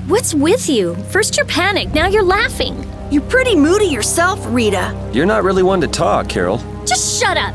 What's with you? First you're panicked, now you're laughing. You're pretty moody yourself, Rita. You're not really one to talk, Carol. Just shut up.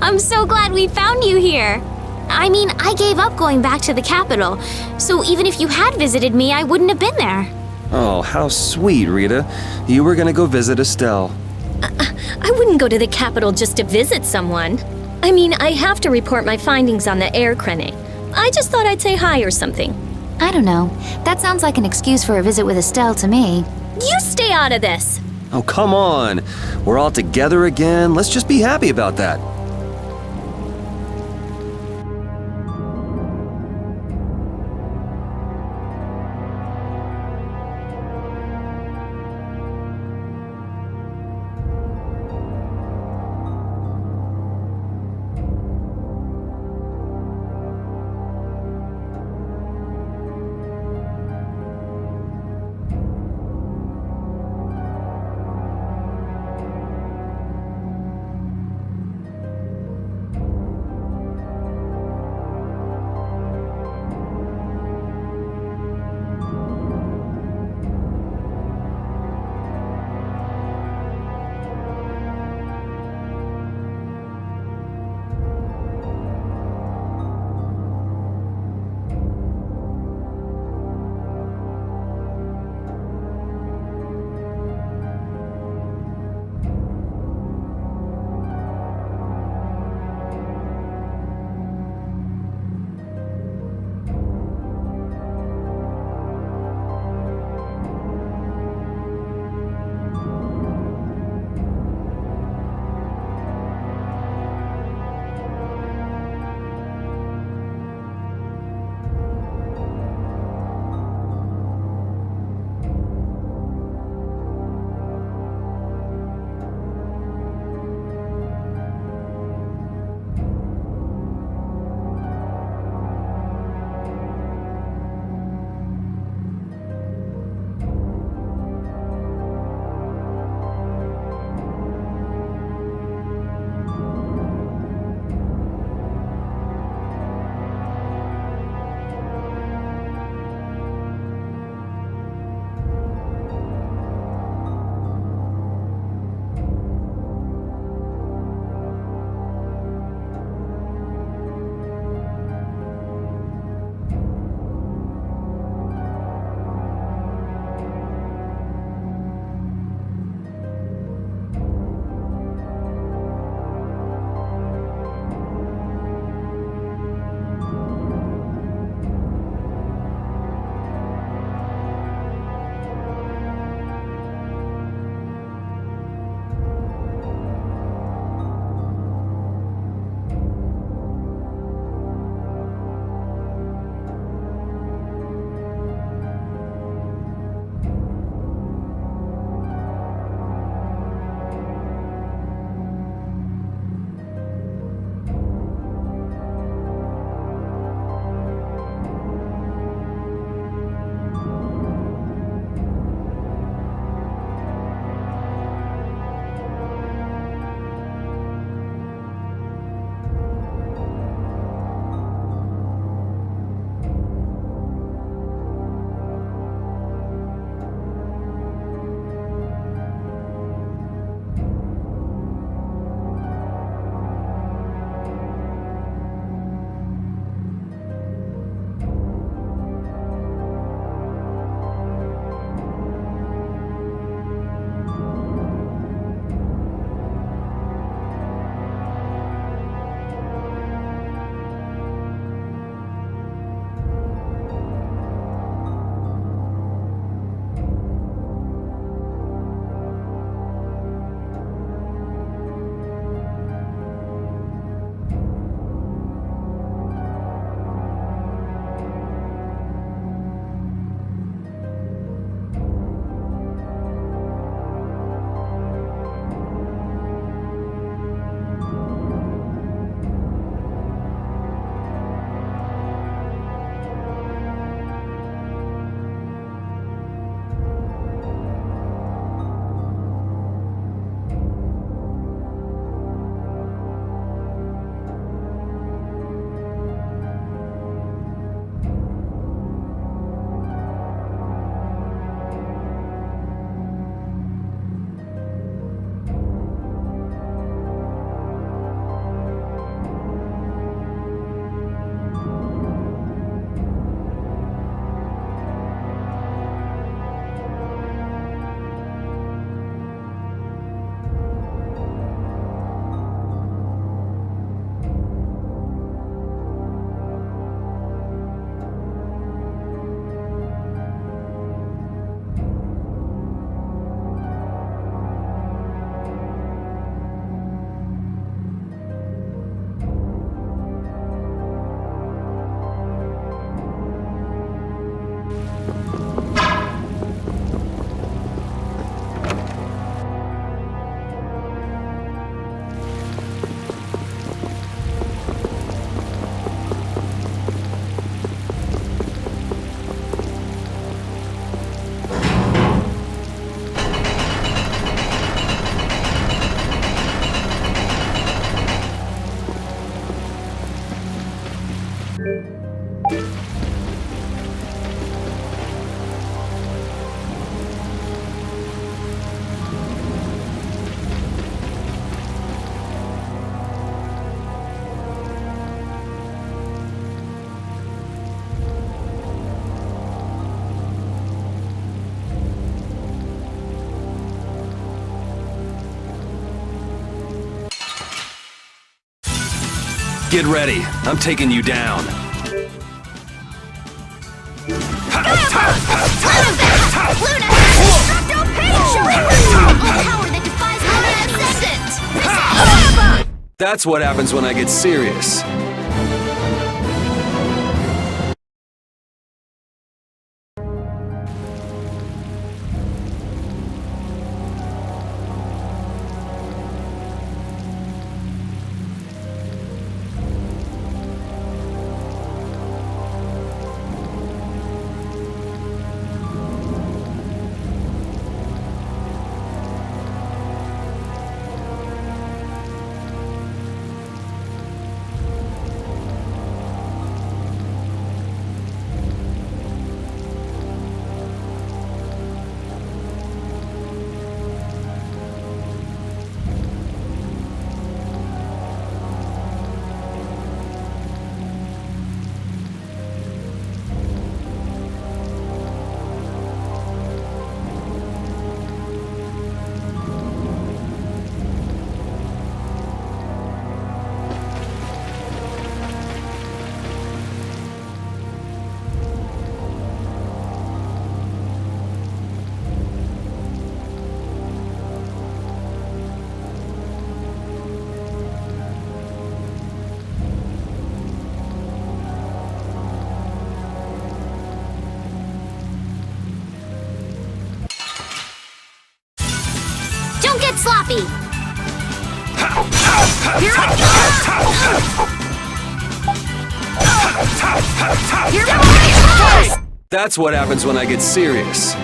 I'm so glad we found you here. I mean, I gave up going back to the capital, so even if you had visited me, I wouldn't have been there. Oh, how sweet, Rita. You were gonna go visit Estelle. I wouldn't go to the capital just to visit someone. I mean, I have to report my findings on the air crane. I just thought I'd say hi or something. I don't know. That sounds like an excuse for a visit with Estelle to me. You stay out of this. Oh, come on. We're all together again. Let's just be happy about that. Get ready. I'm taking you down. That's what happens when I get serious. Don't get sloppy! Here I come! Here I come! That's what happens when I get serious.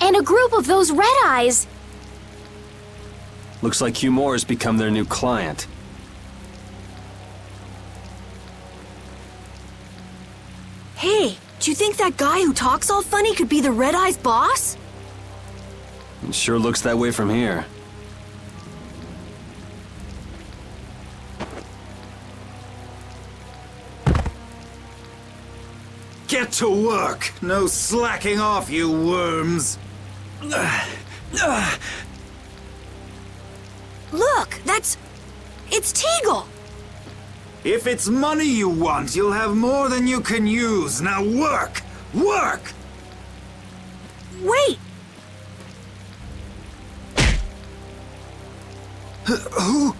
And a group of those red eyes! Looks like Hugh has become their new client. Hey, do you think that guy who talks all funny could be the Red Eye's boss? It sure looks that way from here. Get to work! No slacking off, you worms! Look, it's Teagle! If it's money you want, you'll have more than you can use. Now work! Work! Wait! Who?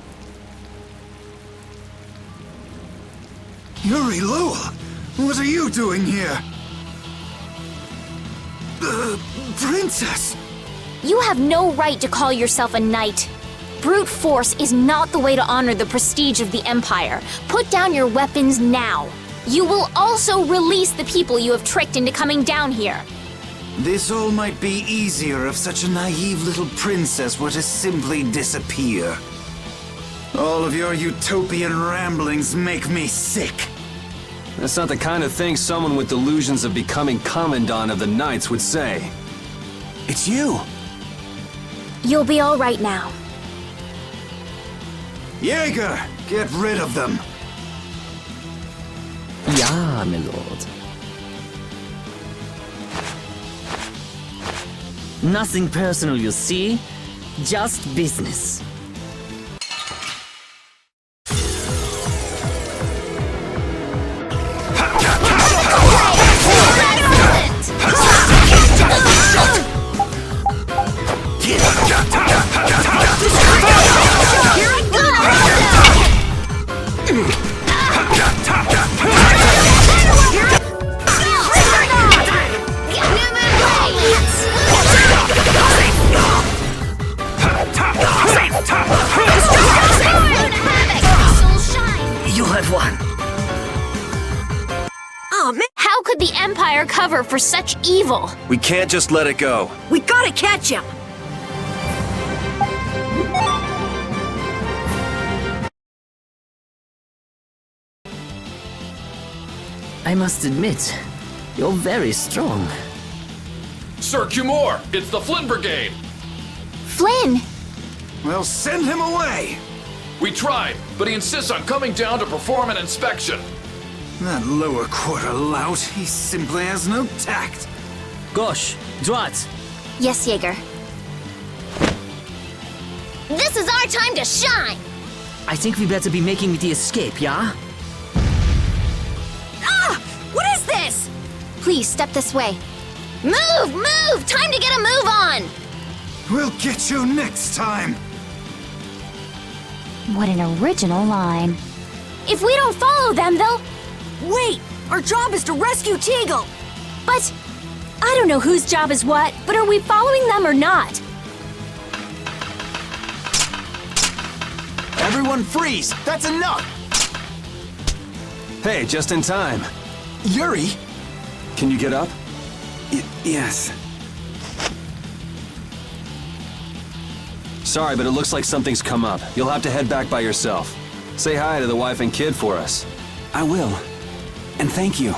Yuri Lowell! What are you doing here? Princess! You have no right to call yourself a knight. Brute force is not the way to honor the prestige of the Empire. Put down your weapons now. You will also release the people you have tricked into coming down here. This all might be easier if such a naive little princess were to simply disappear. All of your utopian ramblings make me sick. That's not the kind of thing someone with delusions of becoming Commandant of the Knights would say. It's you! You'll be all right now. Jaeger, get rid of them. Ja, my lord. Nothing personal, you see? Just business. You have won. Oh, man, How could the Empire cover for such evil? We can't just let it go. we gotta catch him! I must admit, you're very strong. Sir Cumore, it's the Flynn Brigade! Flynn! Well, send him away! We tried, but he insists on coming down to perform an inspection. That lower quarter lout, he simply has no tact. Gosh, Drat! Yes, Jaeger. This is our time to shine! I think we better be making the escape, yeah? Ah! What is this? Please step this way. Move! Move! Time to get a move on! We'll get you next time. What an original line. If we don't follow them, they'll... Wait! Our job is to rescue Teagle! But I don't know whose job is what, but are we following them or not? Everyone freeze! That's enough! Hey, just in time. Yuri! Can you get up? Yes. Sorry, but it looks like something's come up. You'll have to head back by yourself. Say hi to the wife and kid for us. I will. And thank you.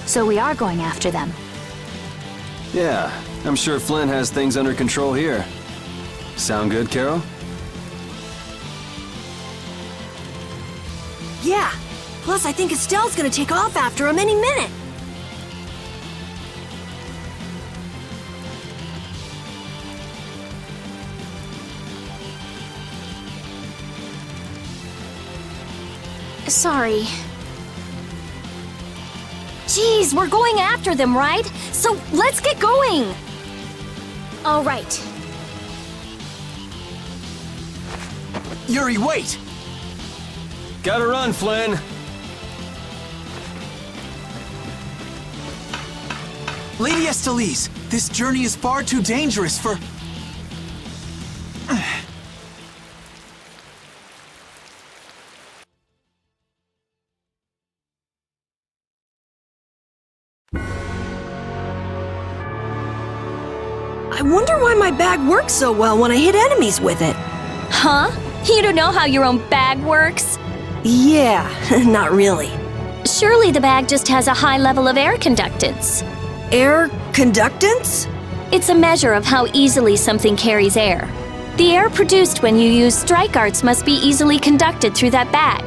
So we are going after them. Yeah, I'm sure Flynn has things under control here. Sound good, Carol? Yeah. Plus, I think Estelle's gonna take off after him any minute. Sorry. Geez, we're going after them, right? So let's get going! All right. Yuri, wait! Gotta run, Flynn! Lady Estellise, this journey is far too dangerous for... I wonder why my bag works so well when I hit enemies with it. Huh? You don't know how your own bag works? Yeah, not really. Surely the bag just has a high level of air conductance. Air conductance? It's a measure of how easily something carries air. The air produced when you use strike arts must be easily conducted through that bag.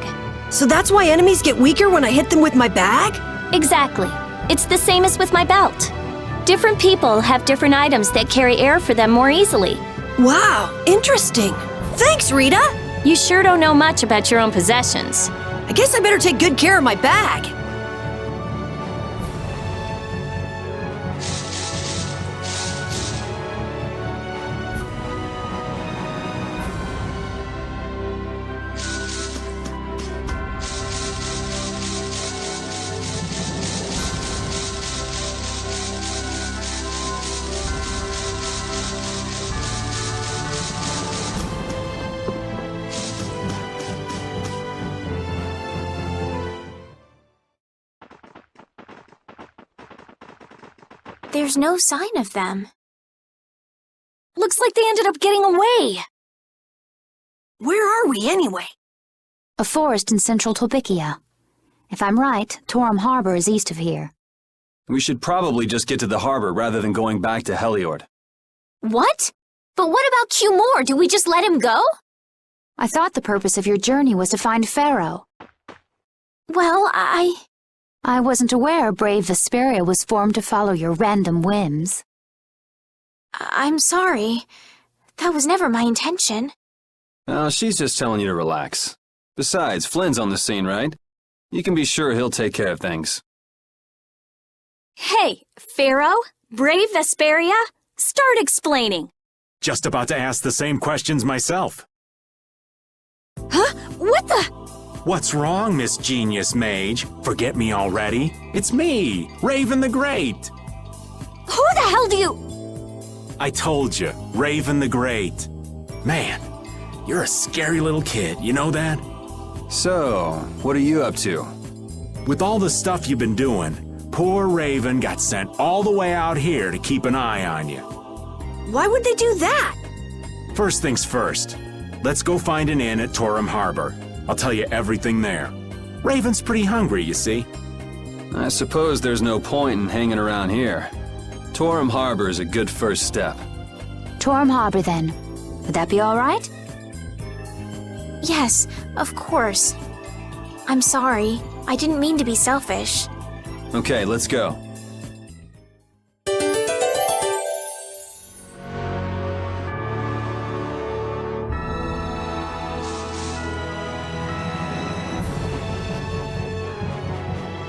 So that's why enemies get weaker when I hit them with my bag? Exactly. It's the same as with my belt. Different people have different items that carry air for them more easily. Wow, interesting. Thanks, Rita! You sure don't know much about your own possessions. I guess I better take good care of my bag. there's no sign of them. Looks like they ended up getting away. Where are we anyway? A forest in central Tolpikia. If I'm right, Torum Harbor is east of here. We should probably just get to the harbor rather than going back to Heliord. What? But what about Cumore? Do we just let him go? I thought the purpose of your journey was to find Pharaoh. Well, I wasn't aware brave Vesperia was formed to follow your random whims. I'm sorry. That was never my intention. Oh, she's just telling you to relax. Besides, Flynn's on the scene, right? You can be sure he'll take care of things. Hey, Pharaoh? Brave Vesperia? Start explaining. Just about to ask the same questions myself. Huh? What the? What's wrong, Miss Genius Mage? Forget me already? It's me, Raven the Great. Who the hell do you... I told you, Raven the Great. Man, you're a scary little kid, you know that? So, what are you up to? With all the stuff you've been doing, poor Raven got sent all the way out here to keep an eye on you. Why would they do that? First things first, let's go find an inn at Torum Harbor. I'll tell you everything there. Raven's pretty hungry, you see. I suppose there's no point in hanging around here. Torum Harbor is a good first step. Torum Harbor, then. Would that be all right? Yes, of course. I'm sorry. I didn't mean to be selfish. Okay, let's go.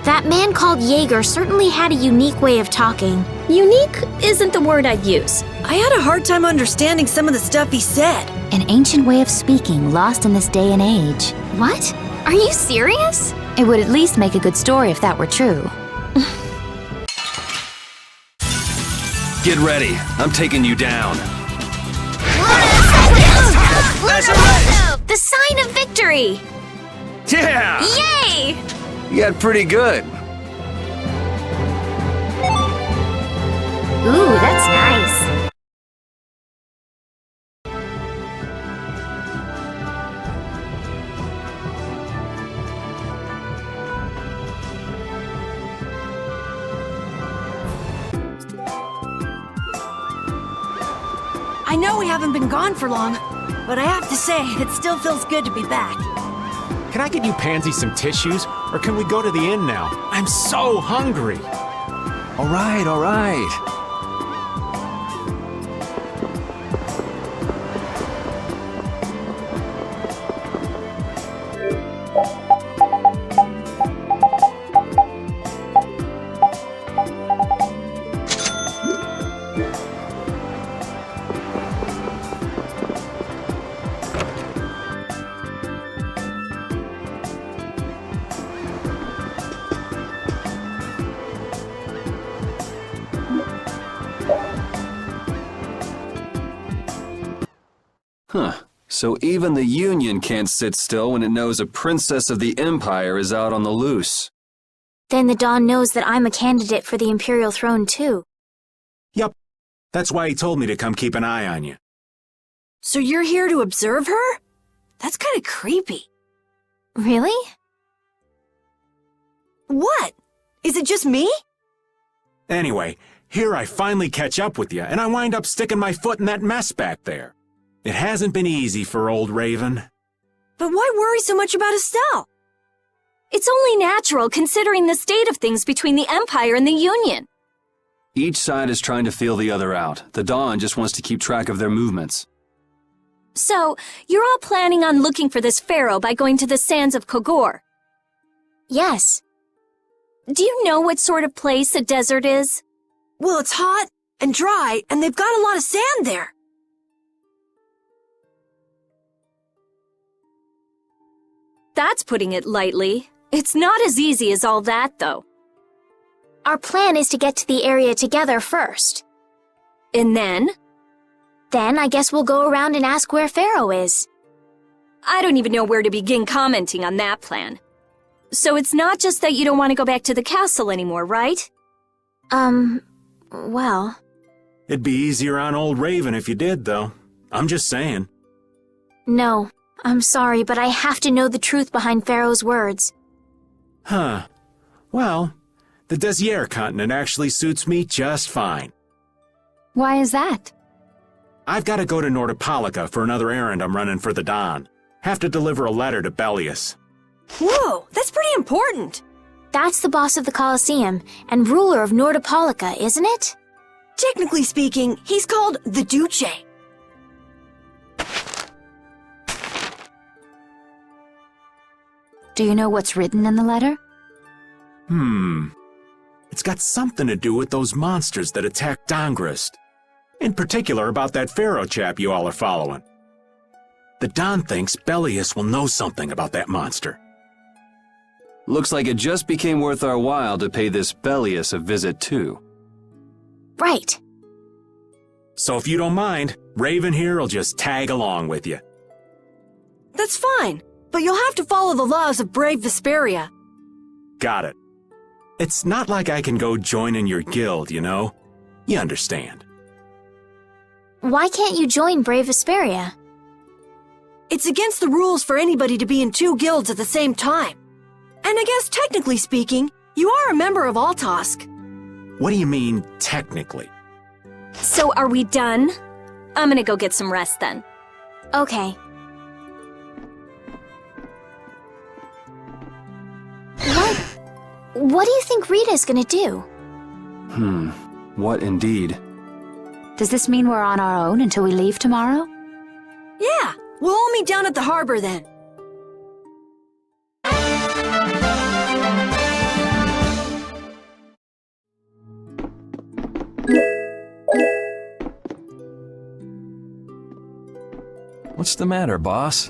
That man called Jaeger certainly had a unique way of talking. Unique isn't the word I'd use. I had a hard time understanding some of the stuff he said. An ancient way of speaking lost in this day and age. What? Are you serious? It would at least make a good story if that were true. Get ready. I'm taking you down. The sign of victory! Yeah! Yay! You got pretty good. Ooh, that's nice. I know we haven't been gone for long, but I have to say, it still feels good to be back. Can I get you Pansy some tissues, or can we go to the inn now? I'm so hungry. All right, all right. Huh. So even the Union can't sit still when it knows a princess of the Empire is out on the loose. Then the Dawn knows that I'm a candidate for the Imperial throne too. Yup. That's why he told me to come keep an eye on you. So you're here to observe her? That's kind of creepy. Really? What? Is it just me? Anyway, here I finally catch up with you, and I wind up sticking my foot in that mess back there. It hasn't been easy for old Raven. But why worry so much about Estelle? It's only natural considering the state of things between the Empire and the Union. Each side is trying to feel the other out. The Dawn just wants to keep track of their movements. So, you're all planning on looking for this pharaoh by going to the sands of Kogor. Yes. Do you know what sort of place a desert is? Well, it's hot and dry, and they've got a lot of sand there. That's putting it lightly. It's not as easy as all that, though. Our plan is to get to the area together first. And then? Then I guess we'll go around and ask where Pharaoh is. I don't even know where to begin commenting on that plan. So it's not just that you don't want to go back to the castle anymore, right? Well, It'd be easier on old Raven if you did, though. I'm just saying. No, I'm sorry, but I have to know the truth behind Pharaoh's words. Huh. Well, the Desier continent actually suits me just fine. why is that? I've got to go to Nordopolica for another errand I'm running for the Don. Have to deliver a letter to Bellius. Whoa, that's pretty important. That's the boss of the Colosseum and ruler of Nordopolica, isn't it? Technically speaking, he's called the Duce. Do you know what's written in the letter? It's got something to do with those monsters that attacked Dongrist. In particular about that Pharaoh chap you all are following. The Don thinks Bellius will know something about that monster. Looks like it just became worth our while to pay this Bellius a visit too. Right. So if you don't mind, Raven here will just tag along with you. That's fine, but you'll have to follow the laws of brave Vesperia. Got it. It's not like I can go join in your guild, you know? You understand. Why can't you join Brave Vesperia? It's against the rules for anybody to be in two guilds at the same time. And I guess technically speaking, you are a member of Altosk. What do you mean, technically? So are we done? I'm gonna go get some rest then. Okay. What do you think Rita's gonna do? What indeed? Does this mean we're on our own until we leave tomorrow? Yeah, we'll all meet down at the harbor then. What's the matter, boss?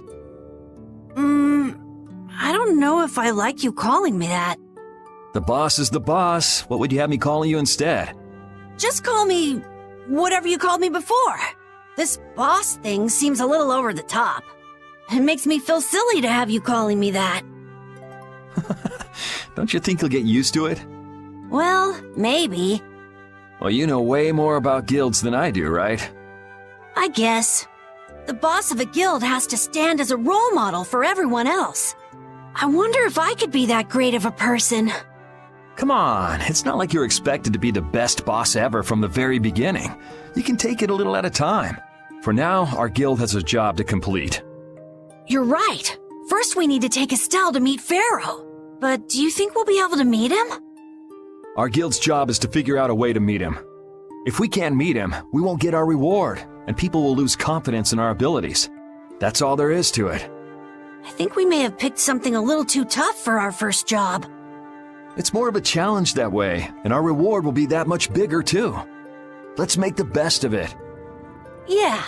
I don't know if I like you calling me that. The boss is the boss. What would you have me calling you instead? Just call me whatever you called me before. This boss thing seems a little over the top. It makes me feel silly to have you calling me that. Don't you think you'll get used to it? Well, maybe. Well, you know way more about guilds than I do, right? I guess. The boss of a guild has to stand as a role model for everyone else. I wonder if I could be that great of a person. Come on, it's not like you're expected to be the best boss ever from the very beginning. You can take it a little at a time. For now, our guild has a job to complete. You're right. First we need to take Estelle to meet Pharaoh. But do you think we'll be able to meet him? Our guild's job is to figure out a way to meet him. If we can't meet him, we won't get our reward, and people will lose confidence in our abilities. That's all there is to it. I think we may have picked something a little too tough for our first job. It's more of a challenge that way, and our reward will be that much bigger too. Let's make the best of it. Yeah.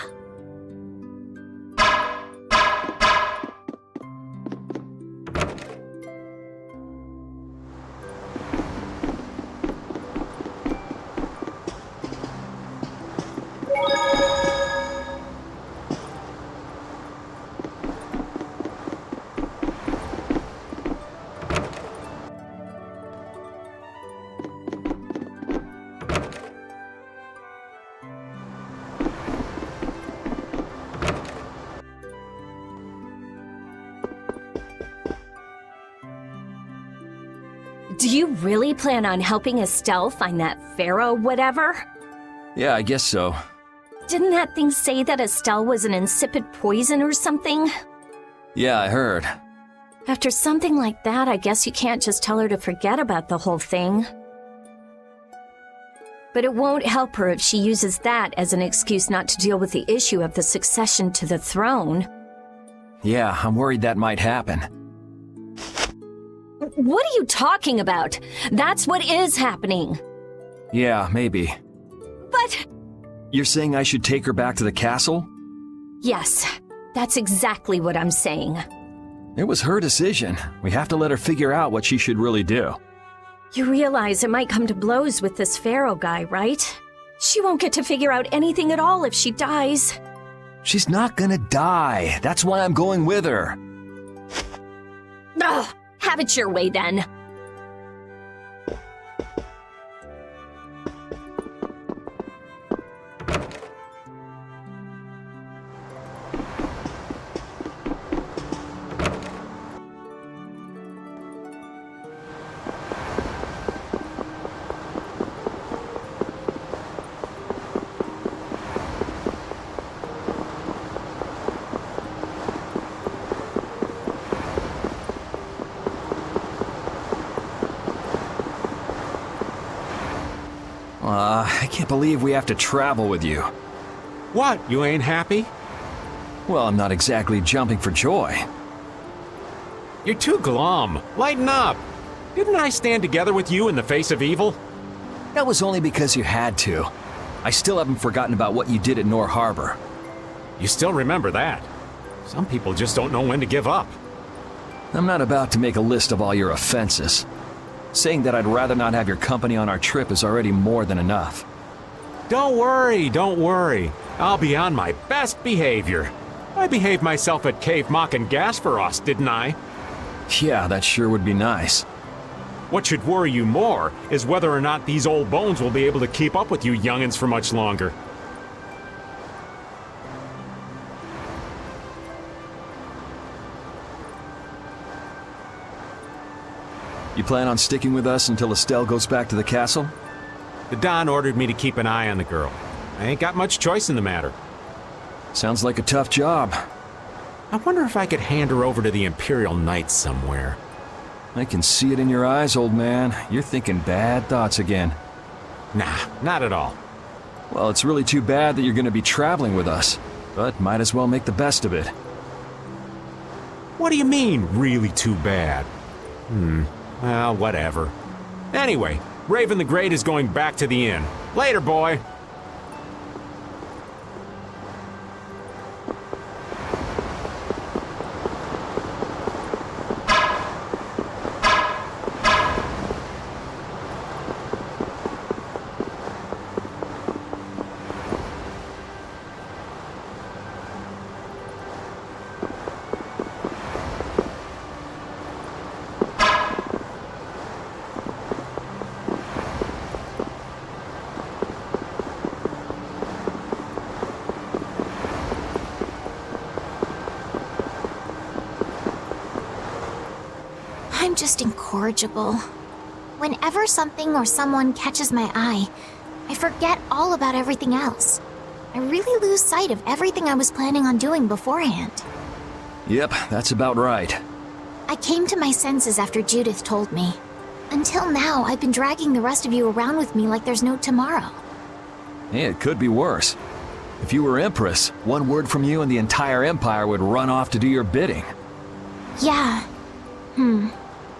Do you really plan on helping Estelle find that Pharaoh whatever? Yeah, I guess so. Didn't that thing say that Estelle was an insipid poison or something? Yeah, I heard. After something like that, I guess you can't just tell her to forget about the whole thing. But it won't help her if she uses that as an excuse not to deal with the issue of the succession to the throne. Yeah, I'm worried that might happen. What are you talking about? That's what is happening. Yeah, maybe. But... You're saying I should take her back to the castle? Yes, that's exactly what I'm saying. It was her decision. We have to let her figure out what she should really do. You realize it might come to blows with this Pharaoh guy, right? She won't get to figure out anything at all if she dies. She's not gonna die. That's why I'm going with her. Ugh, have it your way then. I can't believe we have to travel with you. What, you ain't happy? Well, I'm not exactly jumping for joy. You're too glum. Lighten up. Didn't I stand together with you in the face of evil? That was only because you had to. I still haven't forgotten about what you did at Nor Harbor. You still remember that. Some people just don't know when to give up. I'm not about to make a list of all your offenses. Saying that I'd rather not have your company on our trip is already more than enough. Don't worry, don't worry. I'll be on my best behavior. I behaved myself at Cave Mock and Gasperos, didn't I? Yeah, that sure would be nice. What should worry you more is whether or not these old bones will be able to keep up with you youngins for much longer. You plan on sticking with us until Estelle goes back to the castle? The Don ordered me to keep an eye on the girl. I ain't got much choice in the matter. Sounds like a tough job. I wonder if I could hand her over to the Imperial Knights somewhere. I can see it in your eyes, old man. You're thinking bad thoughts again. Nah, not at all. Well, it's really too bad that you're going to be traveling with us, but might as well make the best of it. What do you mean, really too bad? Well, whatever. Anyway, Raven the Great is going back to the inn. Later, boy! I'm just incorrigible. Whenever something or someone catches my eye, I forget all about everything else. I really lose sight of everything I was planning on doing beforehand. Yep, that's about right. I came to my senses after Judith told me. Until now, I've been dragging the rest of you around with me like there's no tomorrow. Hey, it could be worse. If you were Empress, one word from you and the entire Empire would run off to do your bidding. Yeah.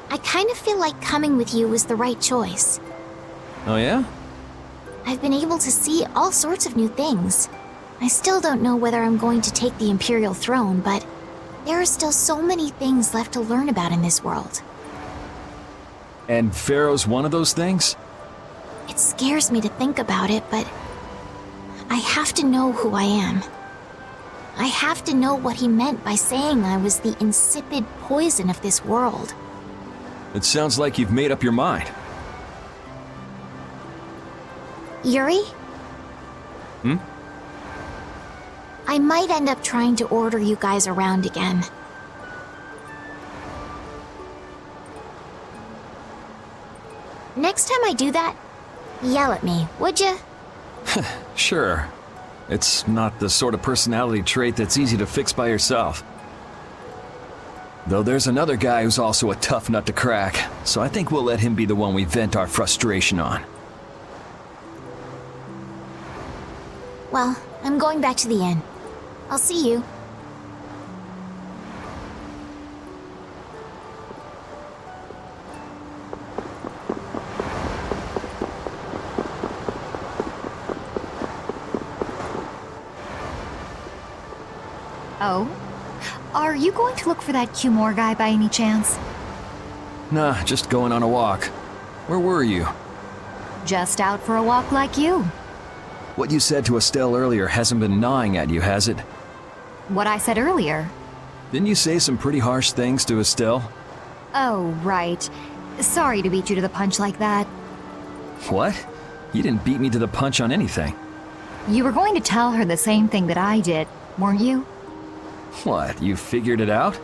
I kind of feel like coming with you was the right choice. Oh yeah? I've been able to see all sorts of new things. I still don't know whether I'm going to take the Imperial throne, but there are still so many things left to learn about in this world. And Pharaoh's one of those things? It scares me to think about it, but I have to know who I am. I have to know what he meant by saying I was the insipid poison of this world. It sounds like you've made up your mind. Yuri? Hmm? I might end up trying to order you guys around again. Next time I do that, yell at me, would ya? Sure. It's not the sort of personality trait that's easy to fix by yourself. Though there's another guy who's also a tough nut to crack, so I think we'll let him be the one we vent our frustration on. Well, I'm going back to the inn. I'll see you. Oh? Are you going to look for that Cumore guy by any chance? Nah, just going on a walk. Where were you? Just out for a walk like you. What you said to Estelle earlier hasn't been gnawing at you, has it? What I said earlier. Didn't you say some pretty harsh things to Estelle? Oh, right. Sorry to beat you to the punch like that. What? You didn't beat me to the punch on anything. You were going to tell her the same thing that I did, weren't you? What, you figured it out?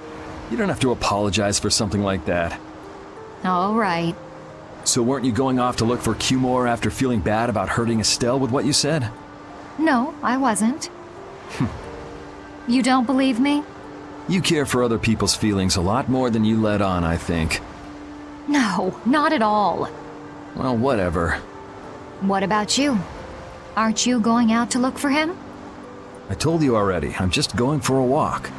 You don't have to apologize for something like that. All right. So weren't you going off to look for Cumore after feeling bad about hurting Estelle with what you said? No, I wasn't. You don't believe me? You care for other people's feelings a lot more than you let on, I think. No, not at all. Well, whatever. What about you? Aren't you going out to look for him? I told you already, I'm just going for a walk.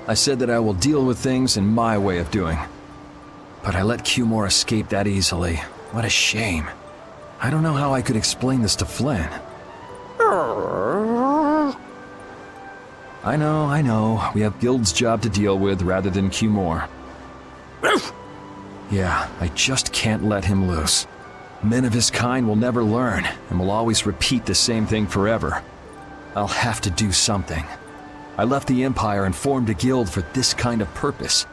I said that I will deal with things in my way of doing. But I let Cumore escape that easily. What a shame. I don't know how I could explain this to Flynn. I know. We have Guild's job to deal with rather than Cumore. Yeah, I just can't let him loose. Men of his kind will never learn, and will always repeat the same thing forever. I'll have to do something. I left the Empire and formed a guild for this kind of purpose.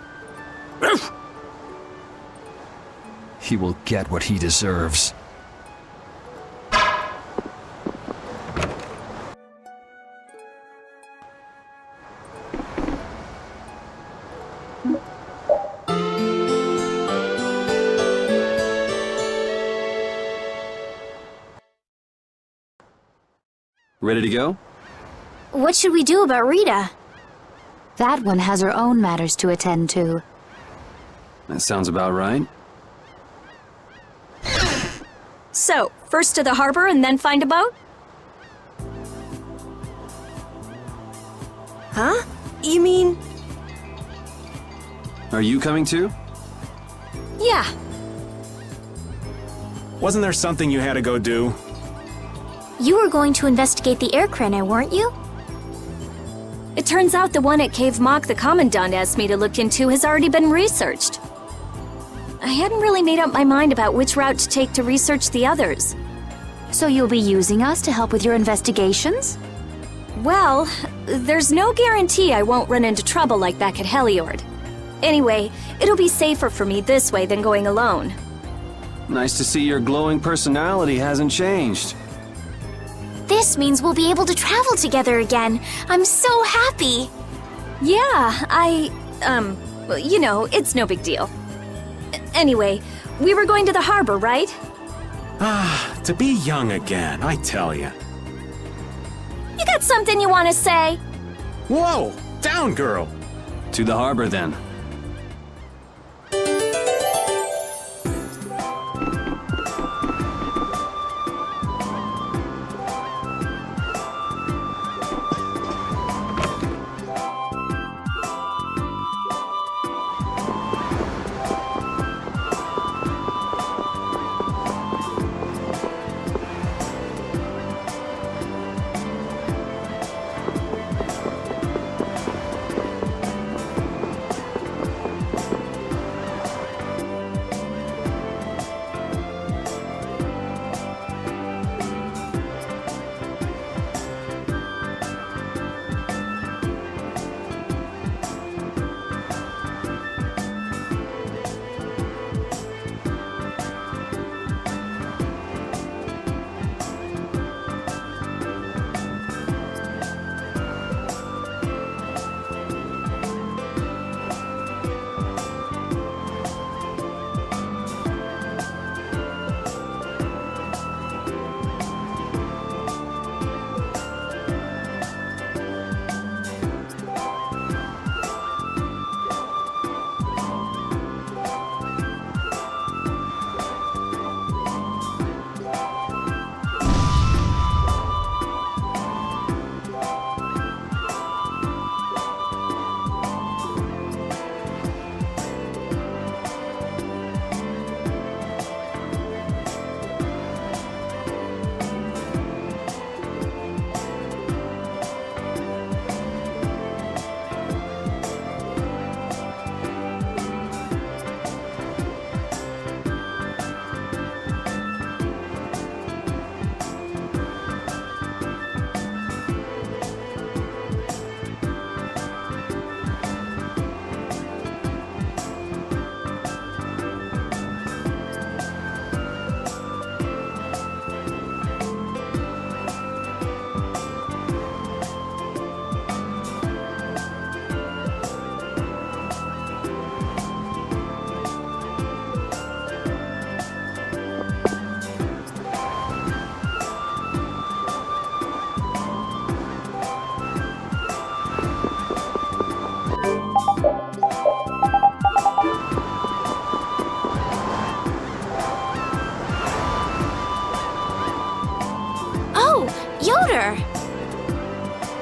He will get what he deserves. Ready to go? What should we do about Rita? That one has her own matters to attend to. That sounds about right. So, first to the harbor and then find a boat? Huh? You mean... Are you coming too? Yeah. Wasn't there something you had to go do? You were going to investigate the air crenna, weren't you? It turns out the one at Cave Mock the Commandant asked me to look into has already been researched. I hadn't really made up my mind about which route to take to research the others. So you'll be using us to help with your investigations? Well, there's no guarantee I won't run into trouble like back at Heliord. Anyway, it'll be safer for me this way than going alone. Nice to see your glowing personality hasn't changed. This means we'll be able to travel together again. I'm so happy. Yeah, you know, it's no big deal. Anyway, we were going to the harbor, right? Ah, to be young again, I tell you. You got something you want to say? Whoa! Down, girl! To the harbor, then.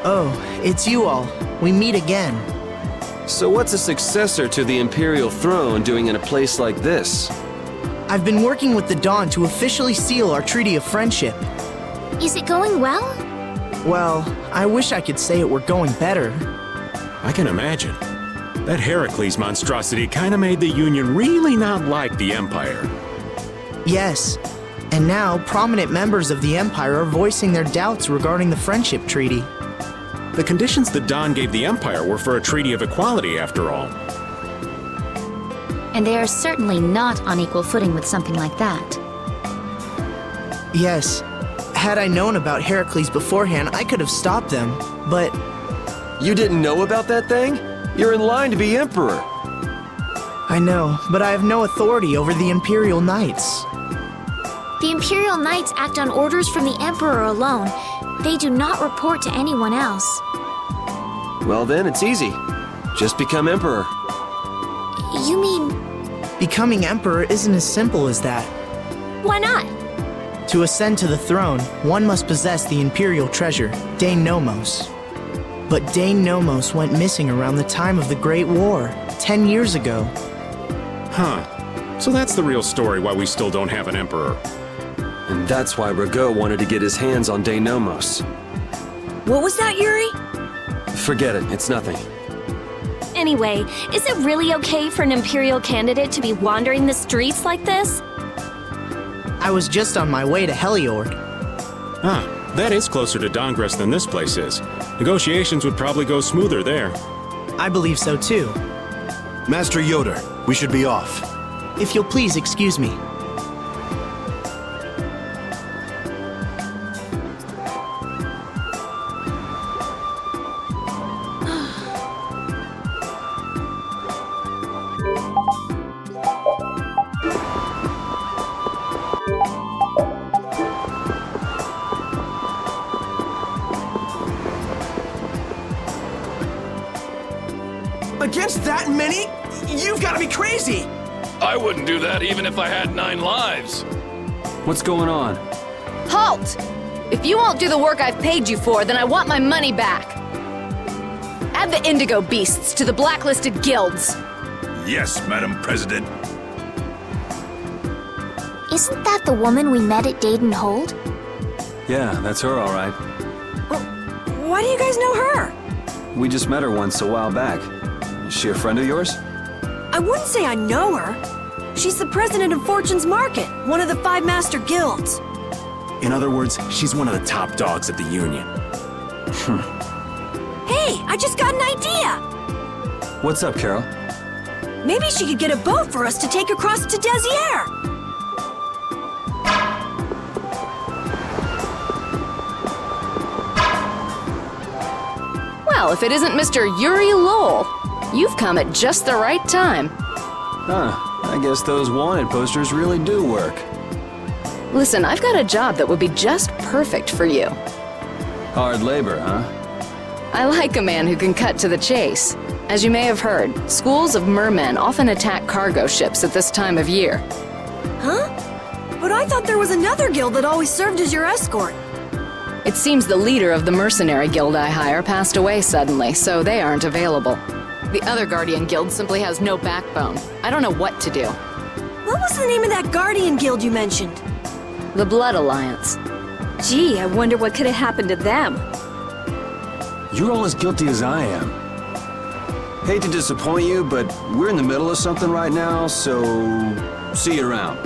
Oh, it's you all. We meet again. So what's a successor to the Imperial throne doing in a place like this? I've been working with the Dawn to officially seal our Treaty of Friendship. Is it going well? Well, I wish I could say it were going better. I can imagine. That Heracles monstrosity kinda made the Union really not like the Empire. Yes. And now, prominent members of the Empire are voicing their doubts regarding the Friendship Treaty. The conditions that Dawn gave the Empire were for a treaty of equality, after all. And they are certainly not on equal footing with something like that. Yes. Had I known about Heracles beforehand, I could have stopped them, but... You didn't know about that thing? You're in line to be Emperor. I know, but I have no authority over the Imperial Knights. The Imperial Knights act on orders from the Emperor alone. They do not report to anyone else. Well then, it's easy. Just become Emperor. You mean... Becoming Emperor isn't as simple as that. Why not? To ascend to the throne, one must possess the Imperial treasure, Dane Nomos. But Dane Nomos went missing around the time of the Great War, 10 years ago. Huh. So that's the real story why we still don't have an Emperor. And that's why Rago wanted to get his hands on Dane Nomos. What was that, Yuri? Forget it, it's nothing. Anyway, is it really okay for an Imperial candidate to be wandering the streets like this? I was just on my way to Heliord. Ah, that is closer to Dongress than this place is. Negotiations would probably go smoother there. I believe so too. Master Yoder, we should be off. If you'll please excuse me. Against that many? You've got to be crazy! I wouldn't do that even if I had 9 lives. What's going on? Halt! If you won't do the work I've paid you for, then I want my money back. Add the Indigo Beasts to the blacklisted guilds. Yes, Madam President. Isn't that the woman we met at Dayton Hold? Yeah, that's her, all right. Why do you guys know her? We just met her once a while back. Is she a friend of yours? I wouldn't say I know her. She's the president of Fortune's Market, one of the 5 master guilds. In other words, she's one of the top dogs at the Union. Hey, I just got an idea! What's up, Carol? Maybe she could get a boat for us to take across to Desier. Well, if it isn't Mr. Yuri Lowell, you've come at just the right time. Huh, I guess those wanted posters really do work. Listen, I've got a job that would be just perfect for you. Hard labor, huh? I like a man who can cut to the chase. As you may have heard, schools of mermen often attack cargo ships at this time of year. Huh? But I thought there was another guild that always served as your escort. It seems the leader of the mercenary guild I hire passed away suddenly, so they aren't available. The other Guardian guild simply has no backbone. I don't know what to do. What was the name of that Guardian guild you mentioned? The Blood Alliance. Gee, I wonder what could have happened to them. You're all as guilty as I am. Hate to disappoint you, but we're in the middle of something right now, so see you around.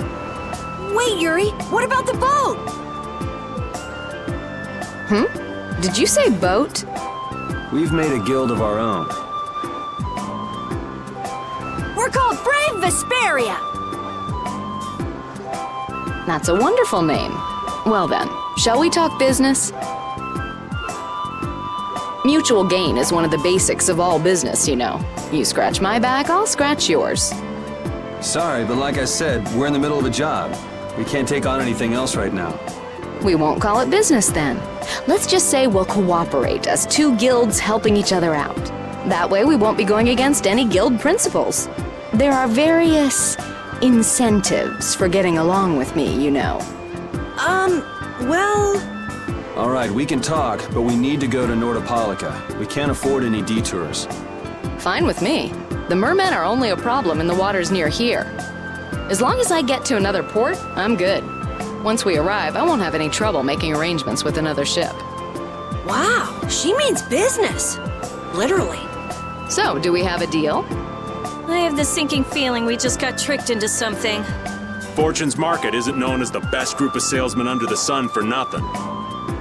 Wait, Yuri, what about the boat? Did you say boat? We've made a guild of our own. We're called Brave Vesperia. That's a wonderful name. Well then, shall we talk business? Mutual gain is one of the basics of all business, you know. You scratch my back, I'll scratch yours. Sorry, but like I said, we're in the middle of a job. We can't take on anything else right now. We won't call it business then. Let's just say we'll cooperate as 2 guilds helping each other out. That way we won't be going against any guild principles. There are various incentives for getting along with me, you know. Well... All right, we can talk, but we need to go to Nordopolica. We can't afford any detours. Fine with me. The mermen are only a problem in the waters near here. As long as I get to another port, I'm good. Once we arrive, I won't have any trouble making arrangements with another ship. Wow, she means business. Literally. So, do we have a deal? I have the sinking feeling we just got tricked into something. Fortune's Market isn't known as the best group of salesmen under the sun for nothing.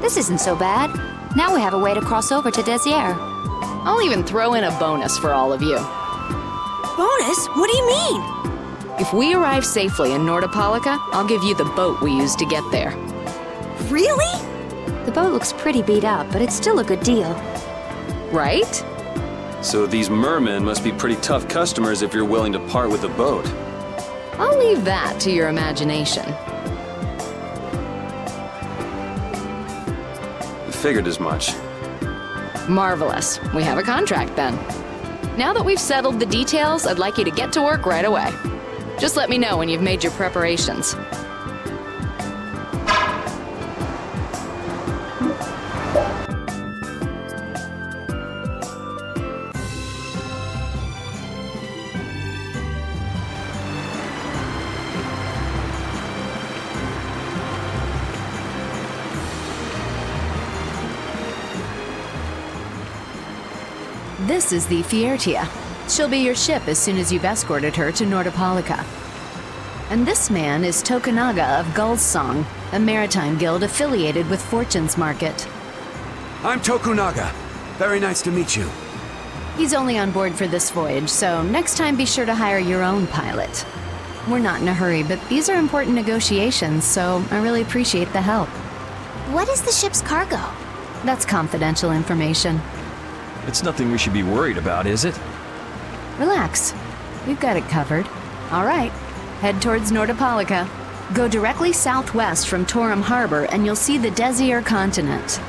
This isn't so bad. Now we have a way to cross over to Desier. I'll even throw in a bonus for all of you. Bonus? What do you mean? If we arrive safely in Nordopolica, I'll give you the boat we used to get there. Really? The boat looks pretty beat up, but it's still a good deal. Right? So these mermen must be pretty tough customers if you're willing to part with the boat. I'll leave that to your imagination. Figured as much. Marvelous. We have a contract then. Now that we've settled the details, I'd like you to get to work right away. Just let me know when you've made your preparations. This is the Vesperia. She'll be your ship as soon as you've escorted her to Nordopolica. And this man is Tokunaga of Gull's Song, a maritime guild affiliated with Fortune's Market. I'm Tokunaga. Very nice to meet you. He's only on board for this voyage, so next time be sure to hire your own pilot. We're not in a hurry, but these are important negotiations, so I really appreciate the help. What is the ship's cargo? That's confidential information. It's nothing we should be worried about, is it? Relax. We've got it covered. All right. Head towards Nordopolica. Go directly southwest from Torum Harbor and you'll see the Desier continent.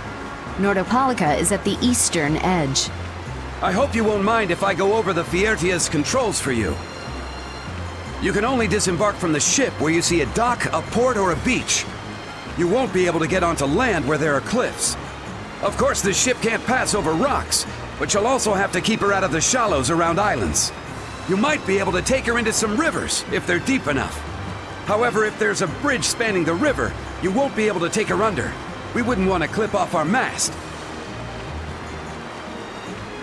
Nordopolica is at the eastern edge. I hope you won't mind if I go over the Vespertia's controls for you. You can only disembark from the ship where you see a dock, a port, or a beach. You won't be able to get onto land where there are cliffs. Of course, the ship can't pass over rocks, but you'll also have to keep her out of the shallows around islands. You might be able to take her into some rivers, if they're deep enough. However, if there's a bridge spanning the river, you won't be able to take her under. We wouldn't want to clip off our mast.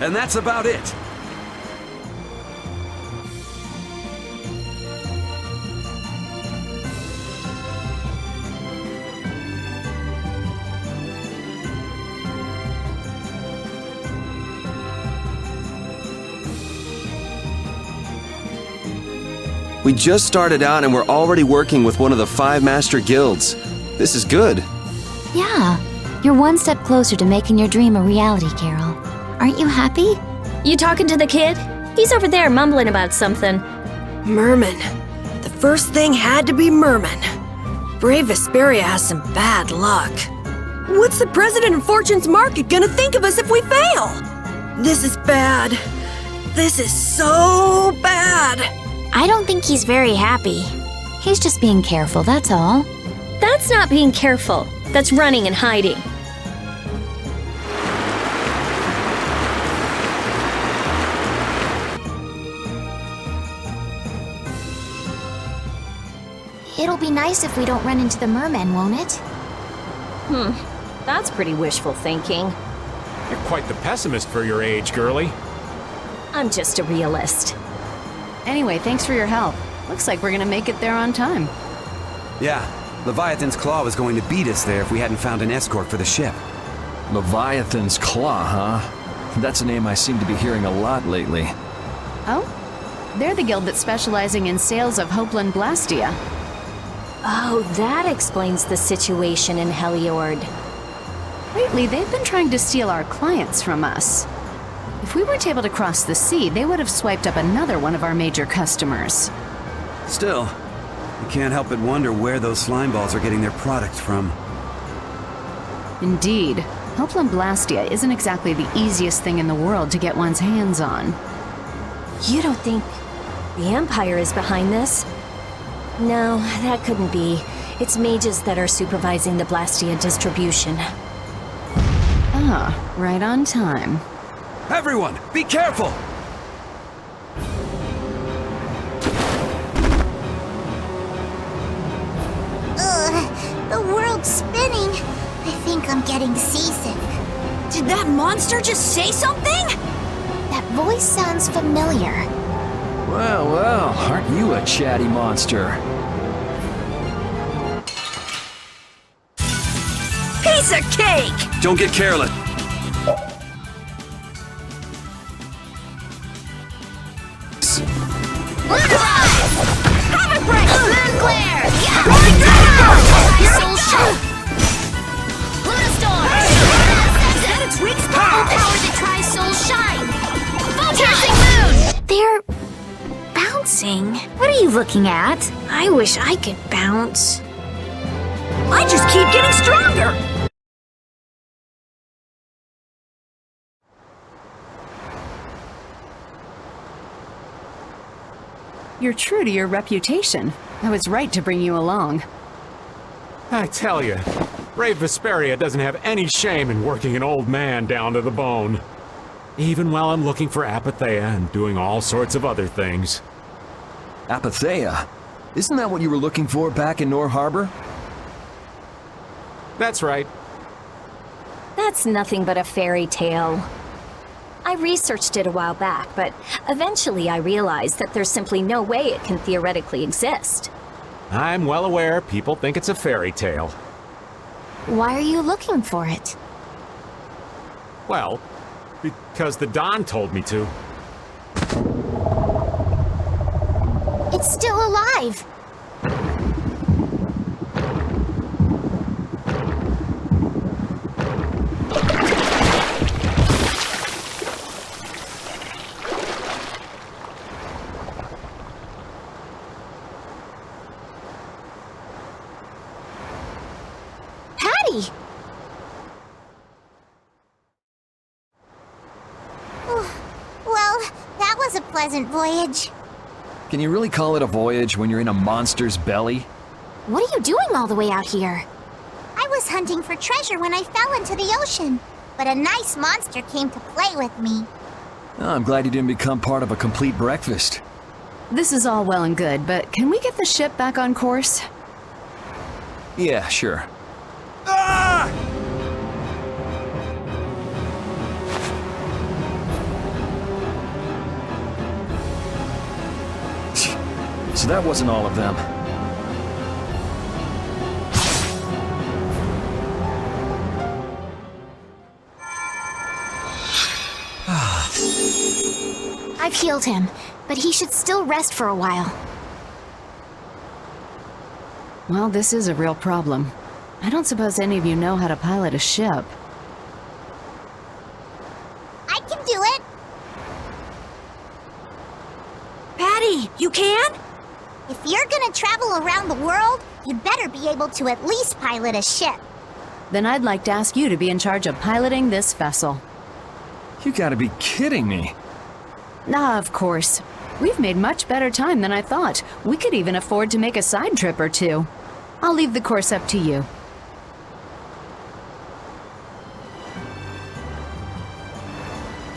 And that's about it. We just started out and we're already working with one of the 5 master guilds. This is good. Yeah, you're one step closer to making your dream a reality, Carol. Aren't you happy? You talking to the kid? He's over there mumbling about something. Merman. The first thing had to be Merman. Brave Vesperia has some bad luck. What's the president of Fortune's Market gonna think of us if we fail? This is bad. This is so bad. I don't think he's very happy. He's just being careful, that's all. That's not being careful. That's running and hiding. It'll be nice if we don't run into the mermen, won't it? That's pretty wishful thinking. You're quite the pessimist for your age, girlie. I'm just a realist. Anyway, thanks for your help. Looks like we're gonna make it there on time. Yeah, Leviathan's Claw was going to beat us there if we hadn't found an escort for the ship. Leviathan's Claw, huh? That's a name I seem to be hearing a lot lately. Oh? They're the guild that's specializing in sales of Hopeland Blastia. Oh, that explains the situation in Heliord. Lately, they've been trying to steal our clients from us. If we weren't able to cross the sea, they would have swiped up another one of our major customers. Still, you can't help but wonder where those slime balls are getting their product from. Indeed. Hopeland Blastia isn't exactly the easiest thing in the world to get one's hands on. You don't think the Empire is behind this? No, that couldn't be. It's mages that are supervising the Blastia distribution. Right on time. Everyone, be careful! The world's spinning. I think I'm getting seasick. Did that monster just say something? That voice sounds familiar. Well, well, aren't you a chatty monster? Piece of cake! Don't get careless. Have a break! Moon glare! Soul shot! Luna storm! Is that its weak spot? Power that tries soul shine! Piercing moon! They're bouncing. What are you looking at? I wish I could bounce. I just keep getting stronger! You're true to your reputation. I was right to bring you along. I tell you, Brave Vesperia doesn't have any shame in working an old man down to the bone. Even while I'm looking for Apatheia and doing all sorts of other things. Apatheia? Isn't that what you were looking for back in Nor Harbor? That's right. That's nothing but a fairy tale. I researched it a while back, but eventually I realized that there's simply no way it can theoretically exist. I'm well aware people think it's a fairy tale. Why are you looking for it? Well, because the Don told me to. It's still alive! Patty! Well, that was a pleasant voyage. Can you really call it a voyage when you're in a monster's belly? What are you doing all the way out here? I was hunting for treasure when I fell into the ocean, but a nice monster came to play with me. Oh, I'm glad you didn't become part of a complete breakfast. This is all well and good, but can we get the ship back on course? Yeah, sure. So that wasn't all of them. I've healed him, but he should still rest for a while. Well, this is a real problem. I don't suppose any of you know how to pilot a ship. I can do it! Patty, you can? If you're gonna travel around the world, you'd better be able to at least pilot a ship. Then I'd like to ask you to be in charge of piloting this vessel. You gotta be kidding me. Ah, of course. We've made much better time than I thought. We could even afford to make a side trip or two. I'll leave the course up to you.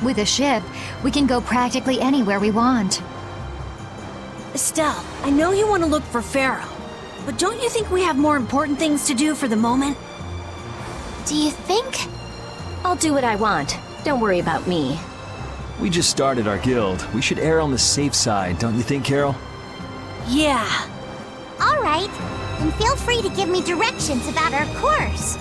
With a ship, we can go practically anywhere we want. Estelle, I know you want to look for Pharaoh, but don't you think we have more important things to do for the moment? Do you think? I'll do what I want. Don't worry about me. We just started our guild. We should err on the safe side, don't you think, Carol? Yeah. All right, and feel free to give me directions about our course.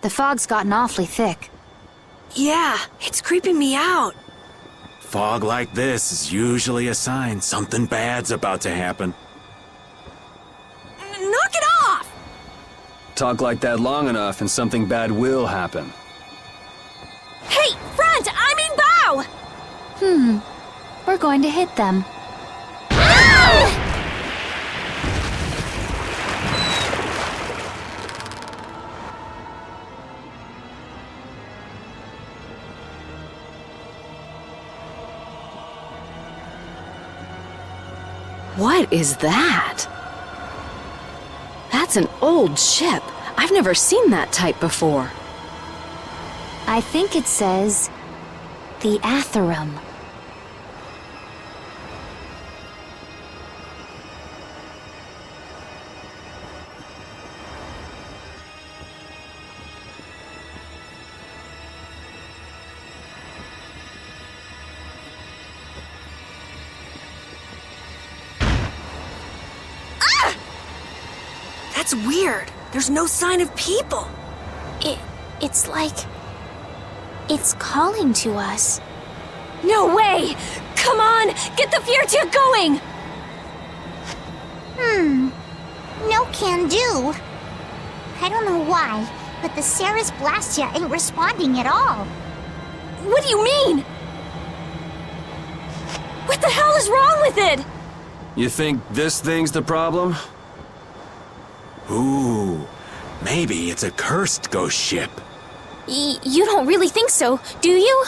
The fog's gotten awfully thick. Yeah, it's creeping me out. Fog like this is usually a sign something bad's about to happen. Knock it off! Talk like that long enough and something bad will happen. Hey, front! going to hit them. What is that? That's an old ship. I've never seen that type before. I think it says the Atherum. That's weird. There's no sign of people. It's like... it's calling to us. No way! Come on! Get the Fiertia going! No can do. I don't know why, but the Ceres Blastia ain't responding at all. What do you mean? What the hell is wrong with it? You think this thing's the problem? Ooh, maybe it's a cursed ghost ship. You don't really think so, do you?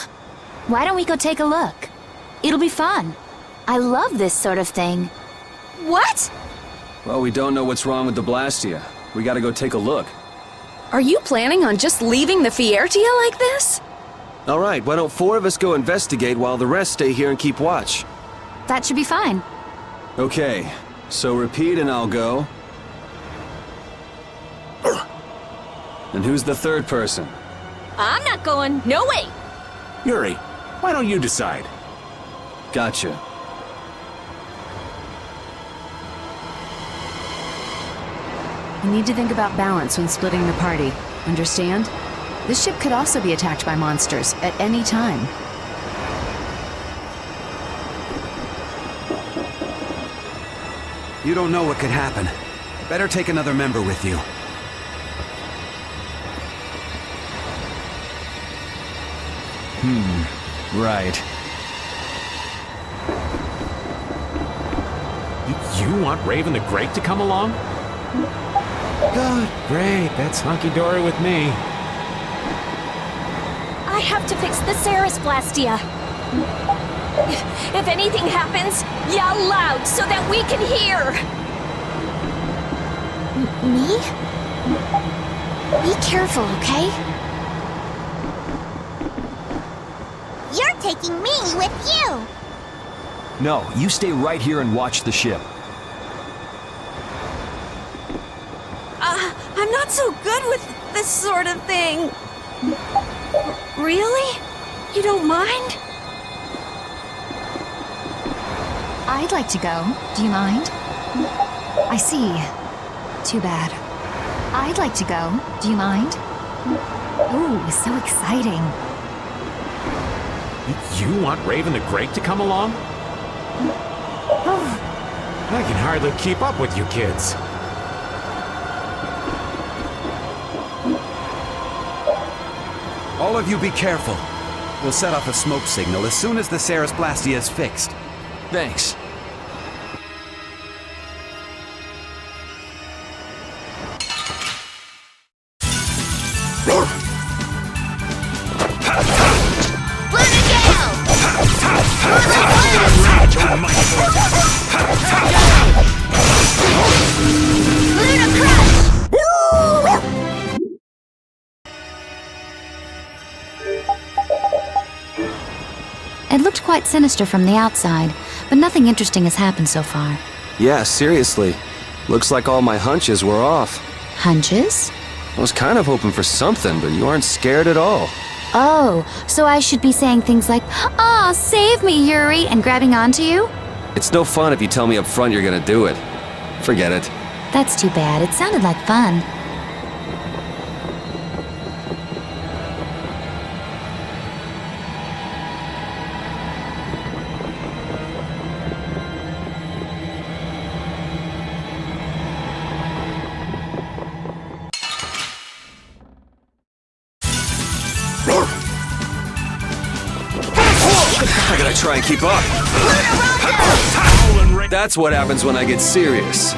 Why don't we go take a look? It'll be fun. I love this sort of thing. What? Well, we don't know what's wrong with the Blastia. We gotta go take a look. Are you planning on just leaving the Fiertia like this? All right, why don't 4 of us go investigate while the rest stay here and keep watch? That should be fine. Okay, so repeat and I'll go. And who's the third person? I'm not going. No way. Yuri, why don't you decide? Gotcha. You need to think about balance when splitting the party. Understand? This ship could also be attacked by monsters at any time. You don't know what could happen. Better take another member with you. Right. You want Raven the Great to come along? Good, great, that's hunky-dory with me. I have to fix the Ceres Blastia. If anything happens, yell loud so that we can hear. Me? Be careful, okay? You're taking me with you. No, you stay right here and watch the ship. I'm not so good with this sort of thing. Really? You don't mind? I'd like to go. Do you mind? I see. Too bad. I'd like to go. Do you mind? Ooh, so exciting. You want Raven the Great to come along? I can hardly keep up with you kids. All of you be careful. We'll set off a smoke signal as soon as the Ceres Blastia is fixed. Thanks. It looked quite sinister from the outside, but nothing interesting has happened so far. Yeah, seriously. Looks like all my hunches were off. Hunches? I was kind of hoping for something, but you aren't scared at all. Oh, so I should be saying things like, "Aw, save me, Yuri," and grabbing onto you? It's no fun if you tell me up front you're gonna do it. Forget it. That's too bad. It sounded like fun. I gotta try and keep up. That's what happens when I get serious.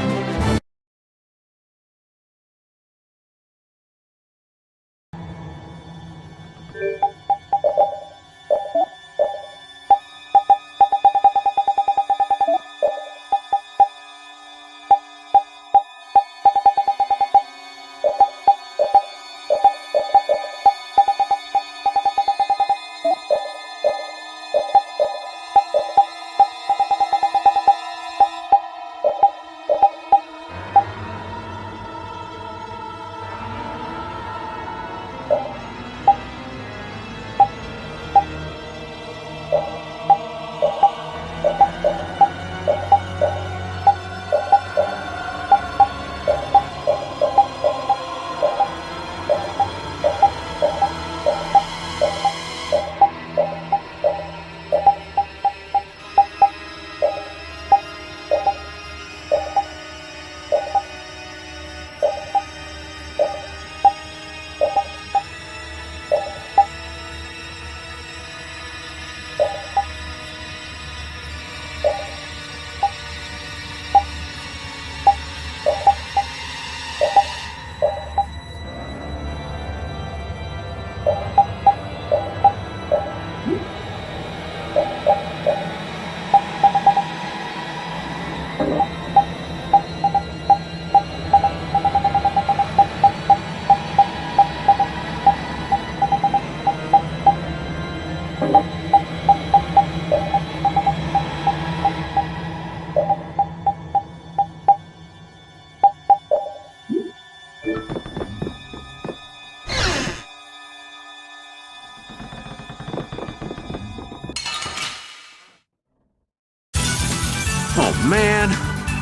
Oh, man.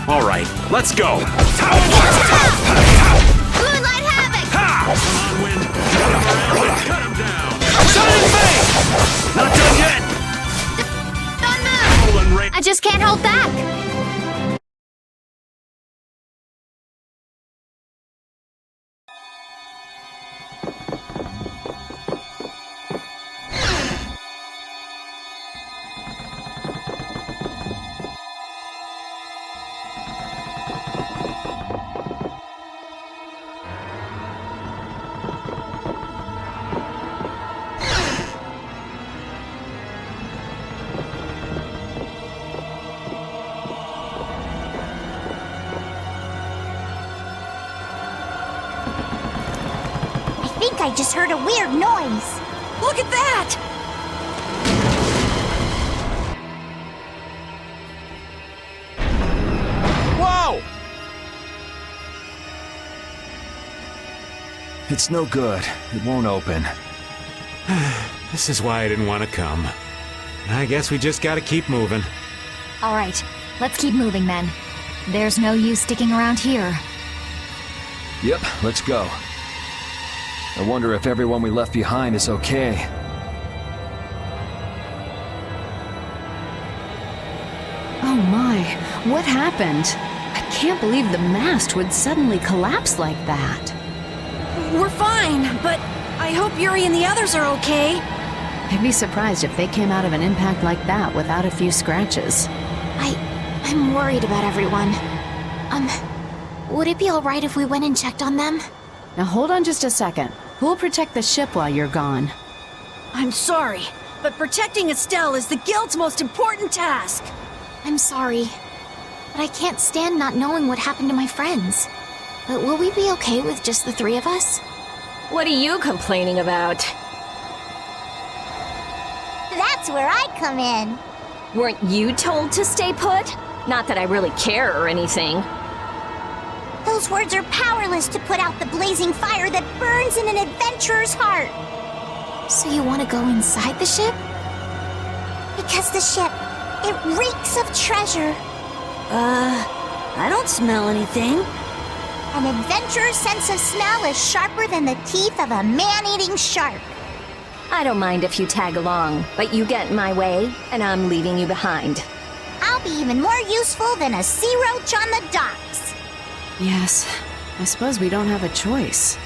All right, let's go. Moonlight Havoc! Come on, Wind. Cut him down. Sudden Fate! Not done yet. Don't move! I just can't hold back. I just heard a weird noise. Look at that! Whoa! It's no good. It won't open. This is why I didn't want to come. I guess we just gotta keep moving. All right, let's keep moving then. There's no use sticking around here. Yep, let's go. I wonder if everyone we left behind is okay. Oh my, what happened? I can't believe the mast would suddenly collapse like that. We're fine, but I hope Yuri and the others are okay. I'd be surprised if they came out of an impact like that without a few scratches. I'm worried about everyone. Would it be alright if we went and checked on them? Now hold on just a second. Who'll protect the ship while you're gone? I'm sorry, but protecting Estelle is the Guild's most important task. I'm sorry, but I can't stand not knowing what happened to my friends. But will we be okay with just the three of us? What are you complaining about? That's where I come in. Weren't you told to stay put? Not that I really care or anything. Those words are powerless to put out the blazing fire that burns in an adventurer's heart. So you want to go inside the ship? Because the ship, it reeks of treasure. I don't smell anything. An adventurer's sense of smell is sharper than the teeth of a man-eating shark. I don't mind if you tag along, but you get in my way, and I'm leaving you behind. I'll be even more useful than a sea roach on the docks. Yes, I suppose we don't have a choice.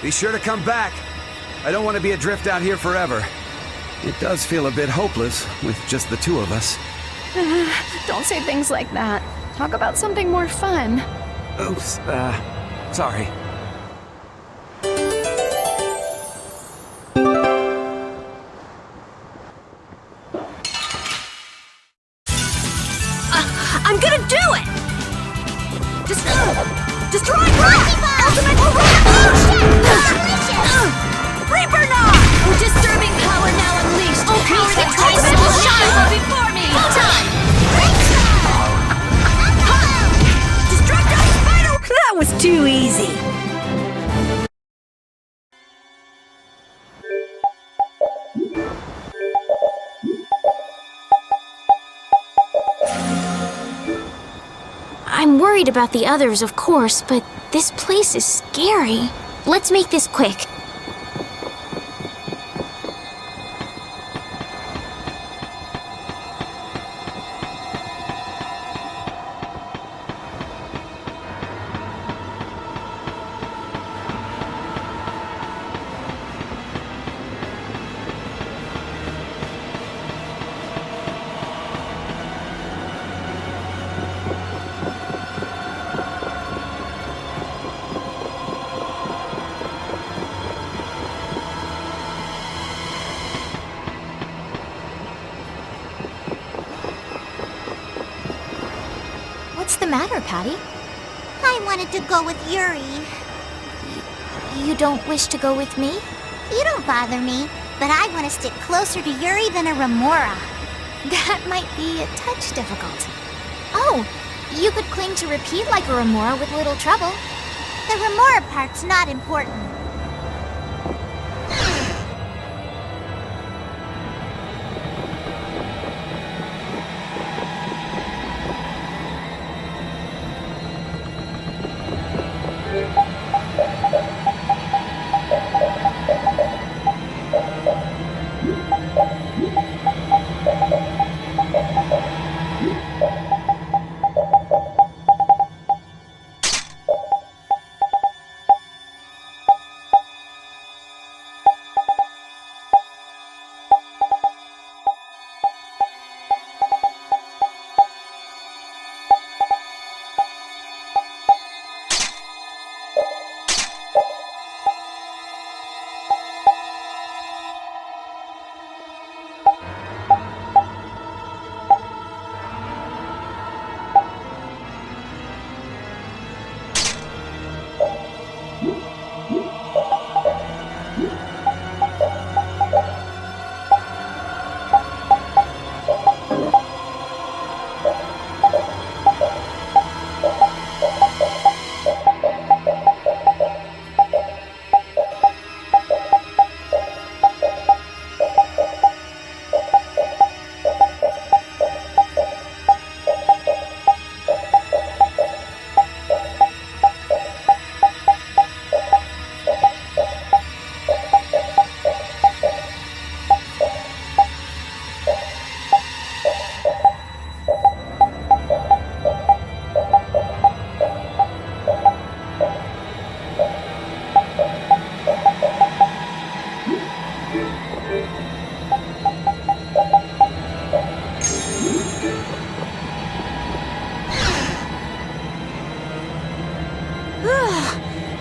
Be sure to come back. I don't want to be adrift out here forever. It does feel a bit hopeless with just the two of us. Don't say things like that. Talk about something more fun. Oops, sorry. I'm gonna do it! Destroy Breath! Ultimate Reaper Knock! Disturbing power now unleashed. Power that tries to shine before me. Time. Destructive Spider! That was too easy. I'm worried about the others, of course, but this place is scary. Let's make this quick. What's the matter, Patty? I wanted to go with Yuri. You don't wish to go with me? You don't bother me, but I want to stick closer to Yuri than a Remora. That might be a touch difficult. Oh, you could cling to repeat like a Remora with little trouble. The Remora part's not important.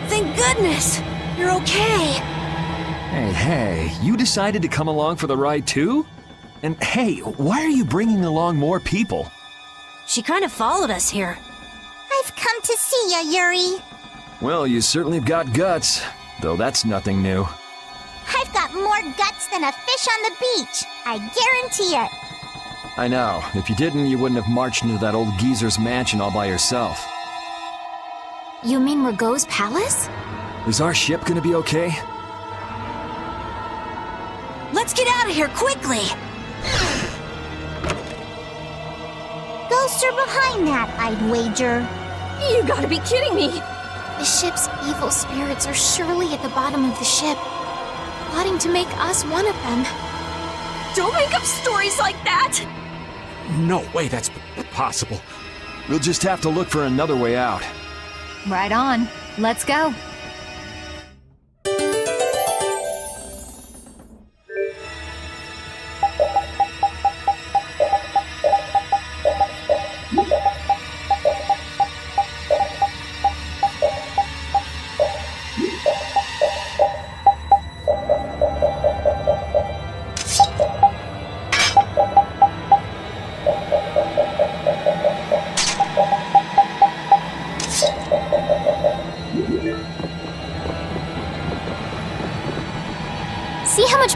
Thank goodness! You're okay! Hey, you decided to come along for the ride too? And hey, why are you bringing along more people? She kind of followed us here. I've come to see ya, Yuri. Well, you certainly have got guts, though that's nothing new. I've got more guts than a fish on the beach. I guarantee it. I know. If you didn't, you wouldn't have marched into that old geezer's mansion all by yourself. You mean Rago's palace? Is our ship gonna be okay? Let's get out of here quickly! Ghosts are behind that, I'd wager. You gotta be kidding me! The ship's evil spirits are surely at the bottom of the ship, plotting to make us one of them. Don't make up stories like that! No way that's possible. We'll just have to look for another way out. Right on. Let's go.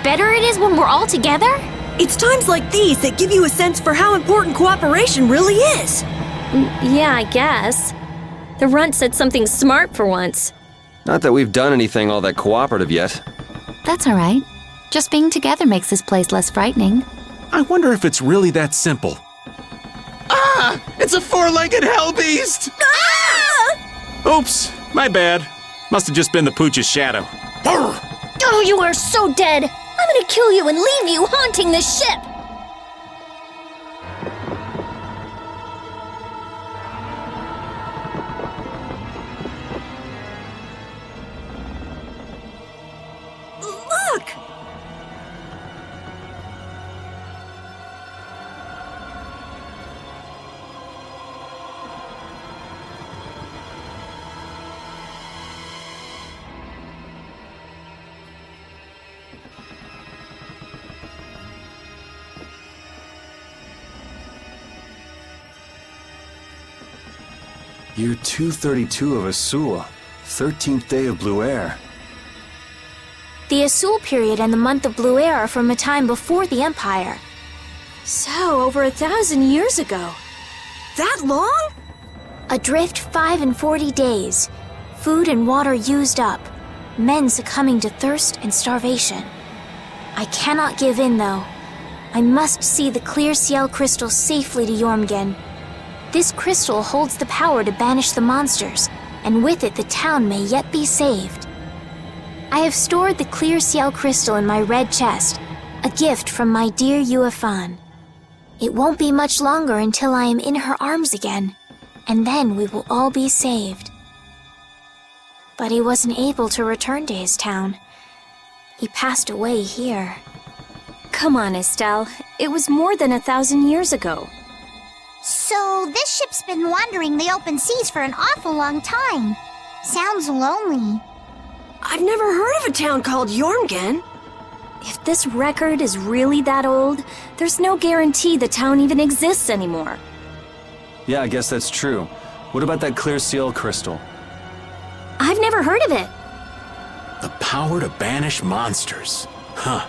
better it is when we're all together? It's times like these that give you a sense for how important cooperation really is. Yeah, I guess. The runt said something smart for once. Not that we've done anything all that cooperative yet. That's all right. Just being together makes this place less frightening. I wonder if it's really that simple. Ah! It's a four-legged hell beast! Ah! Oops, my bad. Must have just been the pooch's shadow. Oh, you are so dead! I'm gonna kill you and leave you haunting the ship! Look! Year 232 of Asul, 13th day of Blue Air. The Asul period and the month of Blue Air are from a time before the Empire. So, over 1,000 years ago. That long? Adrift 5 and 40 days. Food and water used up. Men succumbing to thirst and starvation. I cannot give in, though. I must see the clear Ciel crystal safely to Jormungand. This crystal holds the power to banish the monsters, and with it the town may yet be saved. I have stored the clear Ciel crystal in my red chest, a gift from my dear Yuefan. It won't be much longer until I am in her arms again, and then we will all be saved. But he wasn't able to return to his town. He passed away here. Come on, Estelle. It was more than 1,000 years ago. So this ship's been wandering the open seas for an awful long time. Sounds lonely. I've never heard of a town called Jormungand. If this record is really that old, there's no guarantee the town even exists anymore. Yeah, I guess that's true. What about that clear seal crystal? I've never heard of it. The power to banish monsters. Huh.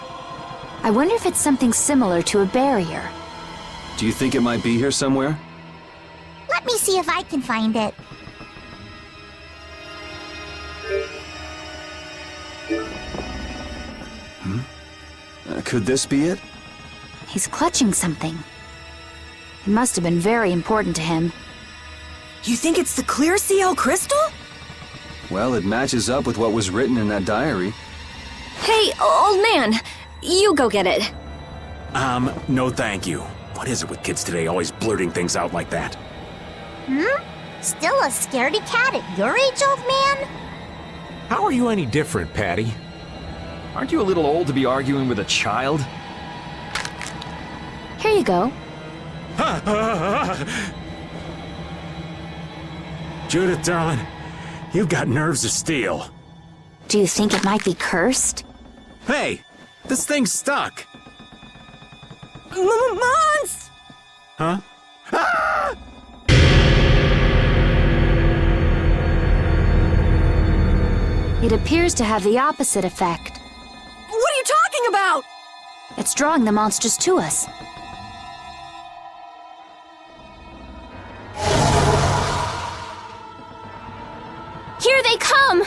I wonder if it's something similar to a barrier. Do you think it might be here somewhere? Let me see if I can find it. Could this be it? He's clutching something. It must have been very important to him. You think it's the clear Ciel crystal? Well, it matches up with what was written in that diary. Hey, old man, you go get it. No thank you. What is it with kids today always blurting things out like that? Still a scaredy cat at your age, old man? How are you any different, Patty? Aren't you a little old to be arguing with a child? Here you go. Judith, darling, you've got nerves of steel. Do you think it might be cursed? Hey, this thing's stuck. Mons! Huh? Ah! It appears to have the opposite effect. What are you talking about? It's drawing the monsters to us. Here they come!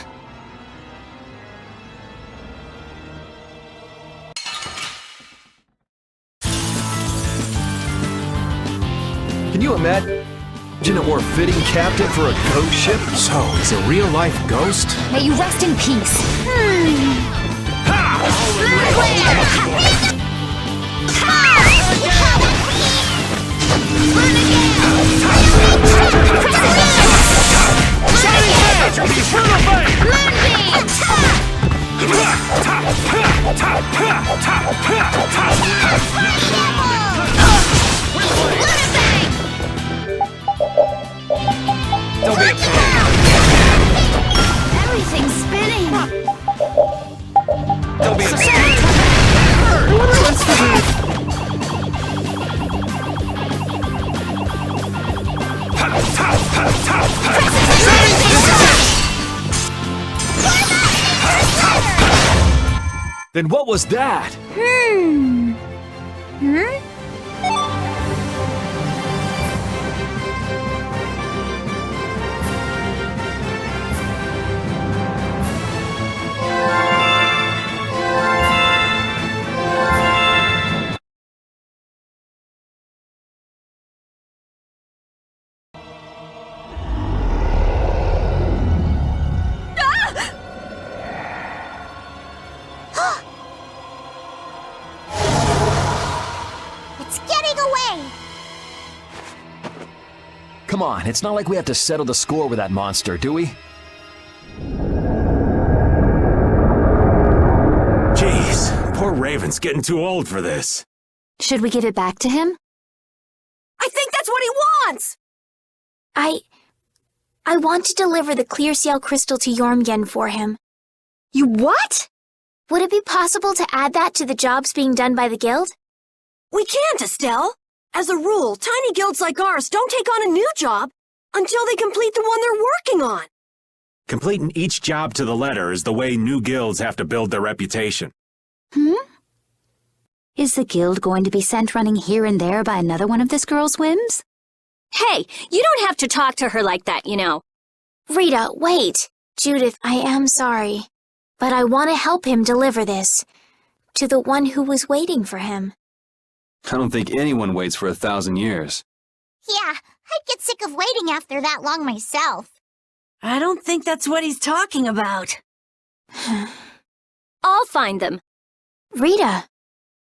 Can you imagine a more fitting captain for a ghost ship? So, it's a real-life ghost? May you rest in peace. Don't be afraid. Everything's spinning. Don't be afraid. Then what was that? It's getting away! Come on, it's not like we have to settle the score with that monster, do we? Jeez, poor Raven's getting too old for this. Should we give it back to him? I think that's what he wants! I want to deliver the clear seal crystal to Jormgen for him. You what? Would it be possible to add that to the jobs being done by the guild? We can't, Estelle. As a rule, tiny guilds like ours don't take on a new job until they complete the one they're working on. Completing each job to the letter is the way new guilds have to build their reputation. Is the guild going to be sent running here and there by another one of this girl's whims? Hey, you don't have to talk to her like that, you know. Rita, wait. Judith, I am sorry. But I want to help him deliver this to the one who was waiting for him. I don't think anyone waits for 1,000 years. Yeah, I'd get sick of waiting after that long myself. I don't think that's what he's talking about. I'll find them. Rita.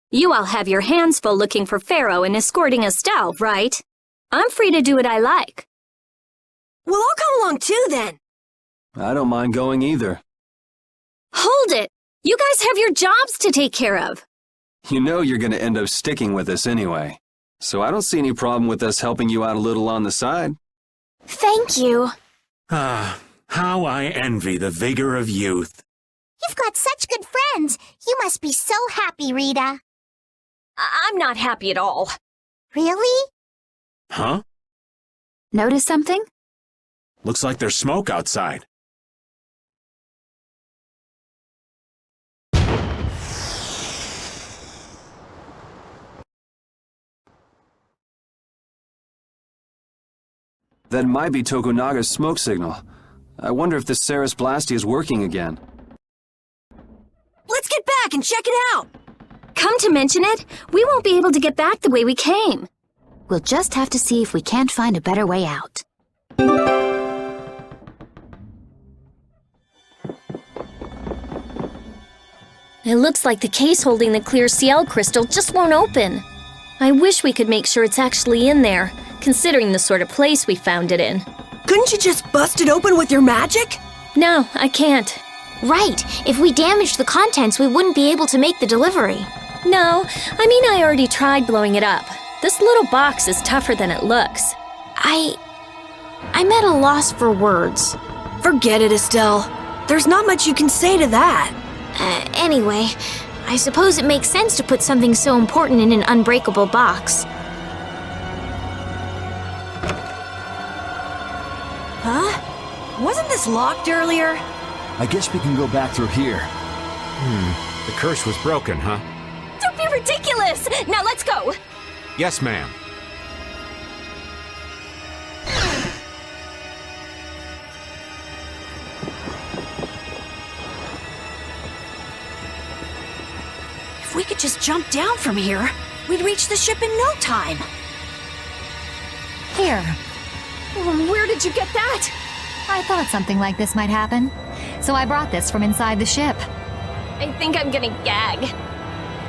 You all have your hands full looking for Pharaoh and escorting Estelle, right? I'm free to do what I like. Well, I'll come along too, then. I don't mind going either. Hold it! You guys have your jobs to take care of. You know you're going to end up sticking with us anyway. So I don't see any problem with us helping you out a little on the side. Thank you. Ah, how I envy the vigor of youth. You've got such good friends. You must be so happy, Rita. I'm not happy at all. Really? Huh? Notice something? Looks like there's smoke outside. That might be Tokunaga's smoke signal. I wonder if the Ceres Blasty is working again. Let's get back and check it out! Come to mention it, we won't be able to get back the way we came. We'll just have to see if we can't find a better way out. It looks like the case holding the clear CL crystal just won't open. I wish we could make sure it's actually in there, considering the sort of place we found it in. Couldn't you just bust it open with your magic? No, I can't. Right. If we damaged the contents, we wouldn't be able to make the delivery. No, I mean I already tried blowing it up. This little box is tougher than it looks. I'm at a loss for words. Forget it, Estelle. There's not much you can say to that. Anyway, I suppose it makes sense to put something so important in an unbreakable box. Huh? Wasn't this locked earlier? I guess we can go back through here. The curse was broken, huh? Don't be ridiculous! Now let's go! Yes, ma'am. If we could just jump down from here, we'd reach the ship in no time. Here. Where did you get that? I thought something like this might happen. So I brought this from inside the ship. I think I'm gonna gag.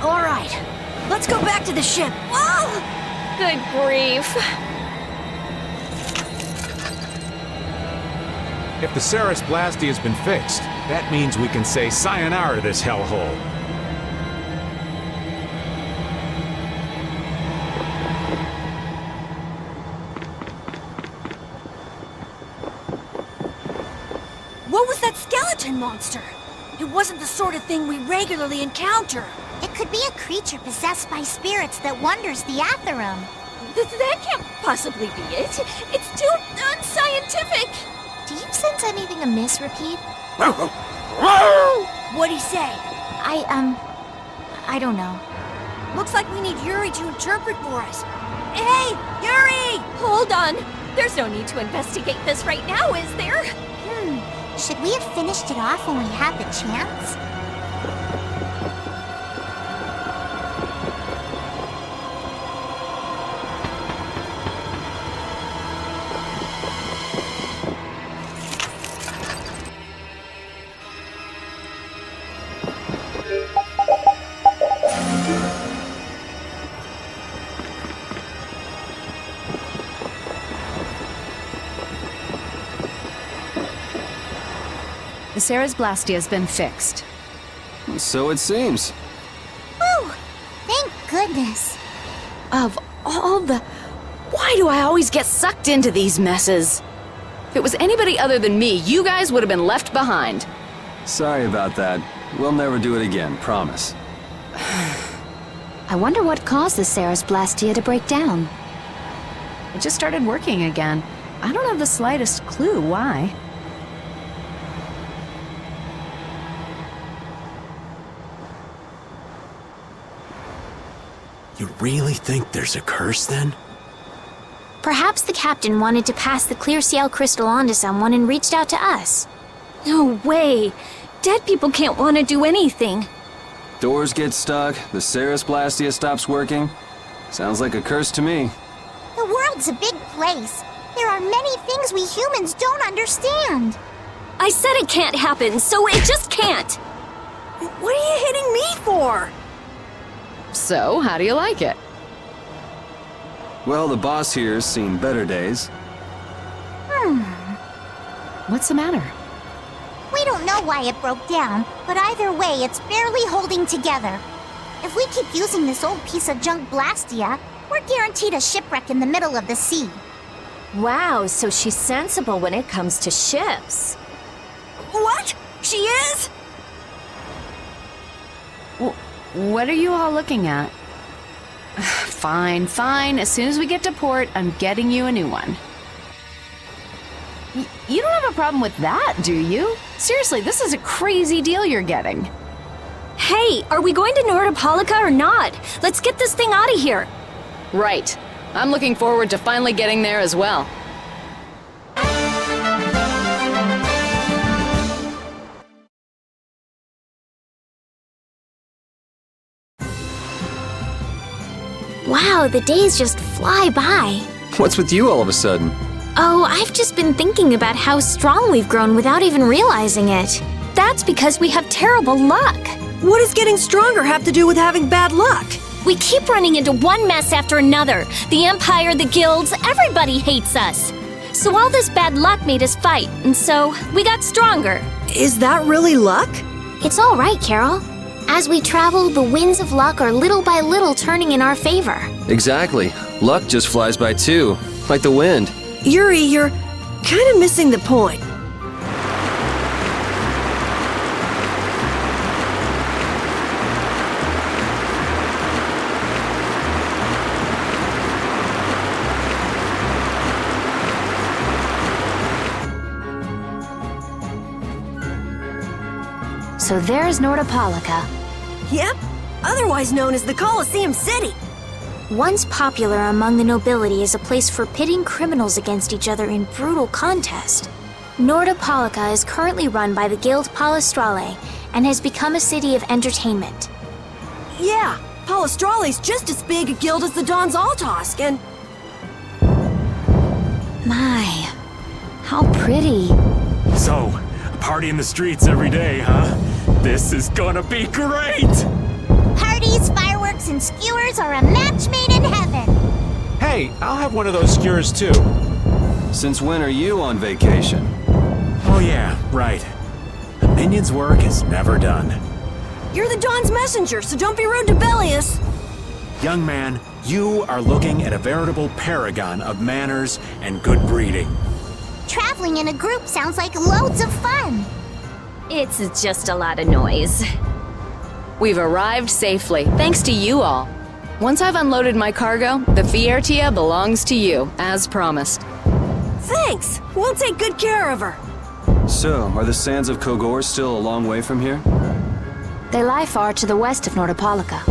All right, let's go back to the ship. Whoa! Good grief. If the Ceres Blasty has been fixed, that means we can say sayonara to this hellhole. What was that skeleton monster? It wasn't the sort of thing we regularly encounter. It could be a creature possessed by spirits that wanders the Atherum. That can't possibly be it. It's too unscientific. Do you sense anything amiss, Repeat? What'd he say? I don't know. Looks like we need Yuri to interpret for us. Hey, Yuri! Hold on. There's no need to investigate this right now, is there? Should we have finished it off when we had the chance? The Ceres Blastia has been fixed. So it seems. Whew! Thank goodness. Of all the... Why do I always get sucked into these messes? If it was anybody other than me, you guys would have been left behind. Sorry about that. We'll never do it again, promise. I wonder what caused the Ceres Blastia to break down. It just started working again. I don't have the slightest clue why. You really think there's a curse then? Perhaps the captain wanted to pass the clear Ciel crystal on to someone and reached out to us. No way. Dead people can't want to do anything. Doors get stuck, the Ceres Blastia stops working. Sounds like a curse to me. The world's a big place. There are many things we humans don't understand. I said it can't happen, so it just can't. What are you hitting me for? So, how do you like it? Well, the boss here's seen better days. What's the matter? We don't know why it broke down, but either way, it's barely holding together. If we keep using this old piece of junk Blastia, we're guaranteed a shipwreck in the middle of the sea. Wow, so she's sensible when it comes to ships. What? She is? What are you all looking at? Fine, fine. As soon as we get to port, I'm getting you a new one. You don't have a problem with that, do you? Seriously, this is a crazy deal you're getting. Hey, are we going to Nordopolica or not? Let's get this thing out of here. Right. I'm looking forward to finally getting there as well. Wow, the days just fly by. What's with you all of a sudden? Oh, I've just been thinking about how strong we've grown without even realizing it. That's because we have terrible luck. What does getting stronger have to do with having bad luck? We keep running into one mess after another. The Empire, the guilds, everybody hates us. So all this bad luck made us fight, and so we got stronger. Is that really luck? It's all right, Carol. As we travel, the winds of luck are little by little turning in our favor. Exactly. Luck just flies by too, like the wind. Yuri, you're kind of missing the point. So there's Nordopolica. Yep, otherwise known as the Colosseum City. Once popular among the nobility as a place for pitting criminals against each other in brutal contest, Nordopolica is currently run by the Guild Palestrale and has become a city of entertainment. Yeah, Palestrale's just as big a guild as the Dons Altosk, and... My, how pretty. So, a party in the streets every day, huh? This is gonna be great! Parties, fireworks, and skewers are a match made in heaven. Hey, I'll have one of those skewers too. Since when are you on vacation? Oh yeah, right. The minion's work is never done. You're the Don's messenger, so don't be rude to Bellius. Young man, you are looking at a veritable paragon of manners and good breeding. Traveling in a group sounds like loads of fun. It's just a lot of noise. We've arrived safely, thanks to you all. Once I've unloaded my cargo, the Fiertia belongs to you, as promised. Thanks! We'll take good care of her. So, are the sands of Kogor still a long way from here? They lie far to the west of Nordopolica.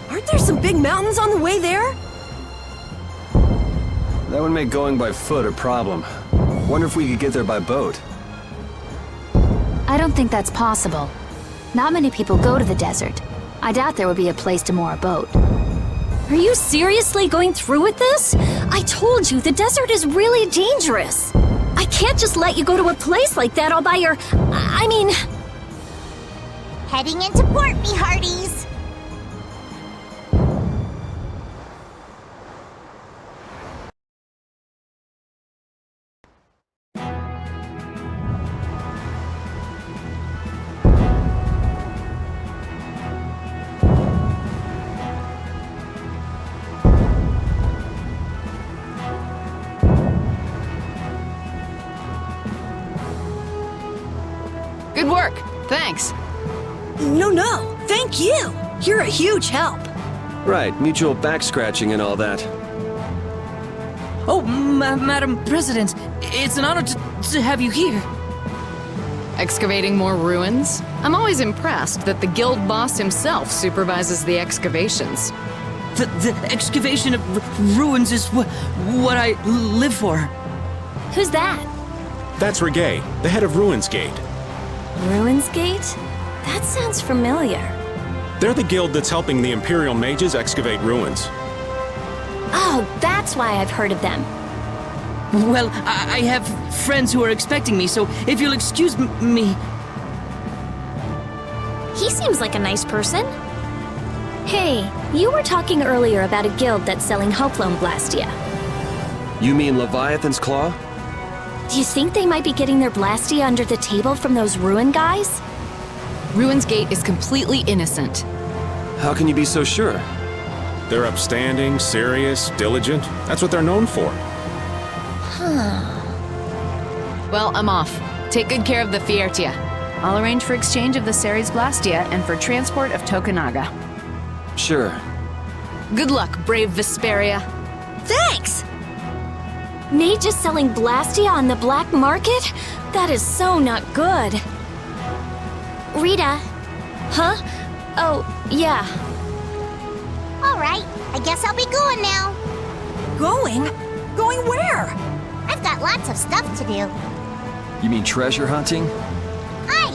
Aren't there some big mountains on the way there? That would make going by foot a problem. Wonder if we could get there by boat. I don't think that's possible. Not many people go to the desert. I doubt there would be a place to moor a boat. Are you seriously going through with this? I told you, the desert is really dangerous. I can't just let you go to a place like that all by your... I mean... Heading into port, me hearties. Good work. Thanks. No. Thank you. You're a huge help. Right, mutual back scratching and all that. Oh, Madam President, it's an honor to have you here. Excavating more ruins? I'm always impressed that the guild boss himself supervises the excavations. The excavation of ruins is what I live for. Who's that? That's Regay, the head of Ruins Gate. Ruins Gate? That sounds familiar. They're the guild that's helping the Imperial mages excavate ruins. Oh, that's why I've heard of them. Well, I have friends who are expecting me, so if you'll excuse me... He seems like a nice person. Hey, you were talking earlier about a guild that's selling Hoplone Blastia. You mean Leviathan's Claw? Do you think they might be getting their Blastia under the table from those ruin guys? Ruins Gate is completely innocent. How can you be so sure? They're upstanding, serious, diligent. That's what they're known for. Well, I'm off. Take good care of the Fiertia. I'll arrange for exchange of the Ceres Blastia and for transport of Tokunaga. Sure. Good luck, brave Vesperia. Thanks! Mages selling Blastia on the black market? That is so not good. Rita. Huh? Oh, yeah. All right, I guess I'll be going now. Going? Going where? I've got lots of stuff to do. You mean treasure hunting? Hi,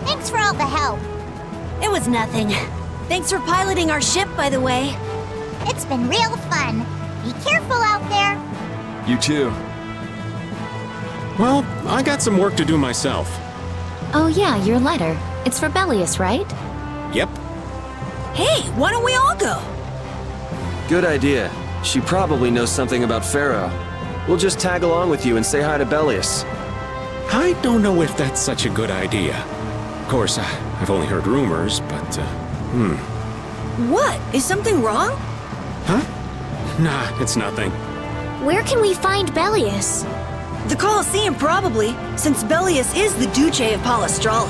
thanks for all the help. It was nothing. Thanks for piloting our ship, by the way. It's been real fun. Be careful out there. You too. Well, I got some work to do myself. Oh yeah, your letter. It's for Bellius, right? Yep. Hey, why don't we all go? Good idea. She probably knows something about Pharaoh. We'll just tag along with you and say hi to Bellius. I don't know if that's such a good idea. Of course, I've only heard rumors, but, What? Is something wrong? Huh? Nah, it's nothing. Where can we find Bellius? The Colosseum, probably, since Bellius is the Duce of Palestrale.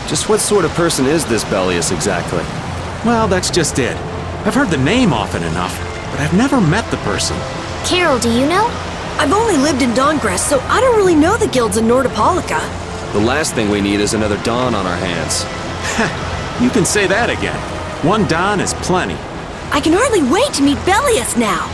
Just what sort of person is this Bellius exactly? Well, that's just it. I've heard the name often enough, but I've never met the person. Carol, do you know? I've only lived in Dawngress, so I don't really know the guilds in Nordopolica. The last thing we need is another Dawn on our hands. You can say that again. One Dawn is plenty. I can hardly wait to meet Bellius now.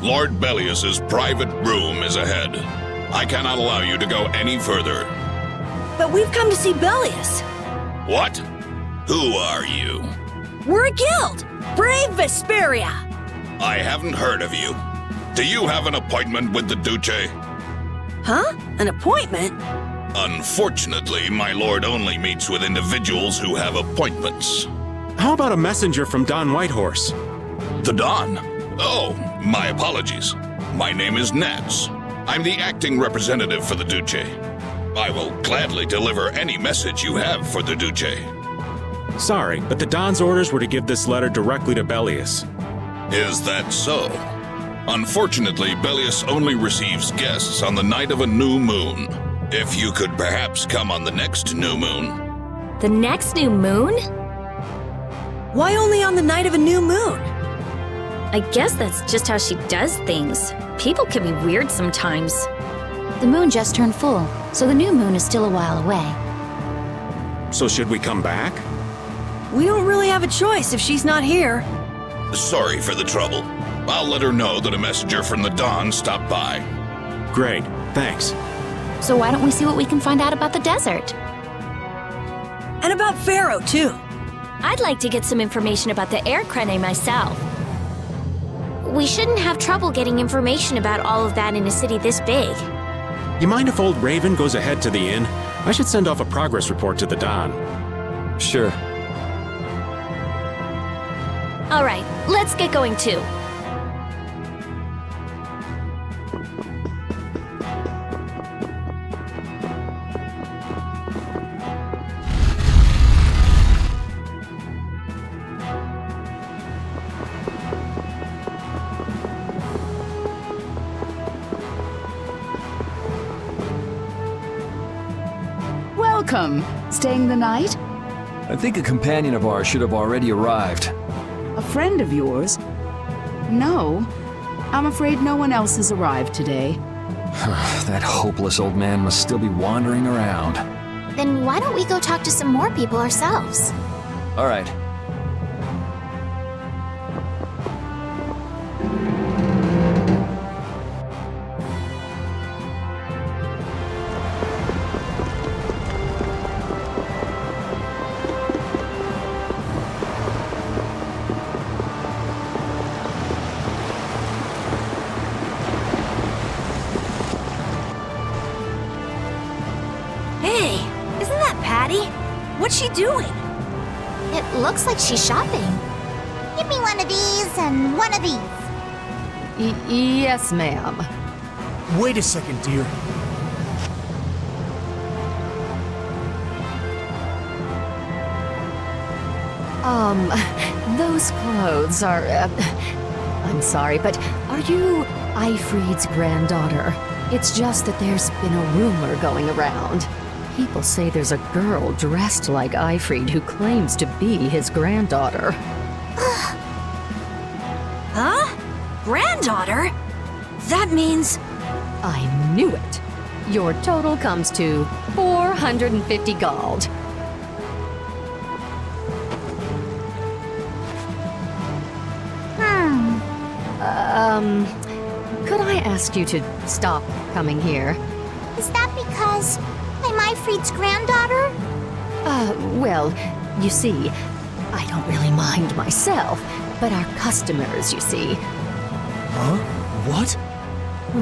Lord Bellius's private room is ahead. I cannot allow you to go any further. But we've come to see Bellius. What? Who are you? We're a guild! Brave Vesperia! I haven't heard of you. Do you have an appointment with the Duce? Huh? An appointment? Unfortunately, my lord only meets with individuals who have appointments. How about a messenger from Don Whitehorse? The Don? Oh, my apologies. My name is Nats. I'm the acting representative for the Duce. I will gladly deliver any message you have for the Duce. Sorry, but the Don's orders were to give this letter directly to Bellius. Is that so? Unfortunately, Bellius only receives guests on the night of a new moon. If you could perhaps come on the next new moon. The next new moon? Why only on the night of a new moon? I guess that's just how she does things. People can be weird sometimes. The moon just turned full, so the new moon is still a while away. So should we come back? We don't really have a choice if she's not here. Sorry for the trouble. I'll let her know that a messenger from the Dawn stopped by. Great, thanks. So why don't we see what we can find out about the desert? And about Pharaoh, too. I'd like to get some information about the air crane myself. We shouldn't have trouble getting information about all of that in a city this big. You mind if old Raven goes ahead to the inn? I should send off a progress report to the Don. Sure. All right, let's get going too. Welcome. Staying the night? I think a companion of ours should have already arrived. A friend of yours? No. I'm afraid no one else has arrived today. That hopeless old man must still be wandering around. Then why don't we go talk to some more people ourselves? All right. Hey, isn't that Patty? What's she doing? It looks like she's shopping. Give me one of these and one of these. Yes, ma'am. Wait a second, dear. Those clothes are, I'm sorry, but are you Eifried's granddaughter? It's just that there's been a rumor going around. People say there's a girl dressed like Eifried who claims to be his granddaughter. Huh? Granddaughter? That means... I knew it. Your total comes to 450 gold. Could I ask you to stop coming here? Is that because I'm Eifried's granddaughter? Well, you see, I don't really mind myself, but our customers, you see. Huh? What?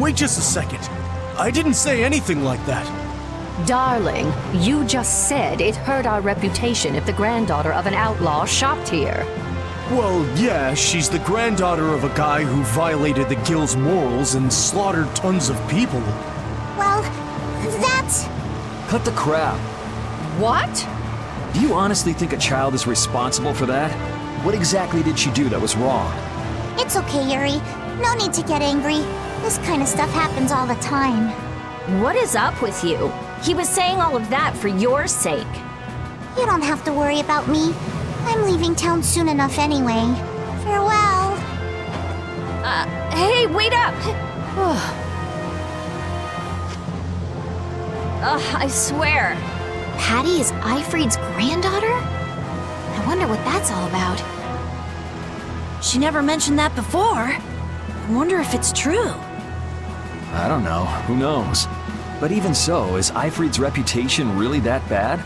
Wait just a second. I didn't say anything like that. Darling, you just said it hurt our reputation if the granddaughter of an outlaw shopped here. Well, yeah, she's the granddaughter of a guy who violated the guild's morals and slaughtered tons of people. Well, that's... Cut the crap. What? Do you honestly think a child is responsible for that? What exactly did she do that was wrong? It's okay, Yuri. No need to get angry. This kind of stuff happens all the time. What is up with you? He was saying all of that for your sake. You don't have to worry about me. I'm leaving town soon enough anyway. Farewell. Hey, wait up! I swear. Patty is Eifried's granddaughter? I wonder what that's all about. She never mentioned that before. I wonder if it's true. I don't know. Who knows? But even so, is Eifried's reputation really that bad?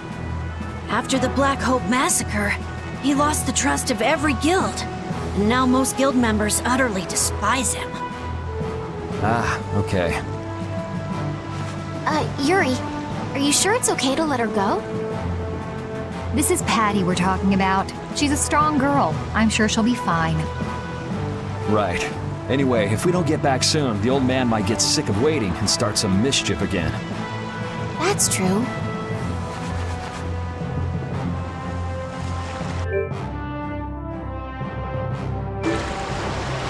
After the Black Hope massacre, he lost the trust of every guild. And now most guild members utterly despise him. Ah, okay. Yuri, are you sure it's okay to let her go? This is Patty we're talking about. She's a strong girl. I'm sure she'll be fine. Right. Anyway, if we don't get back soon, the old man might get sick of waiting and start some mischief again. That's true.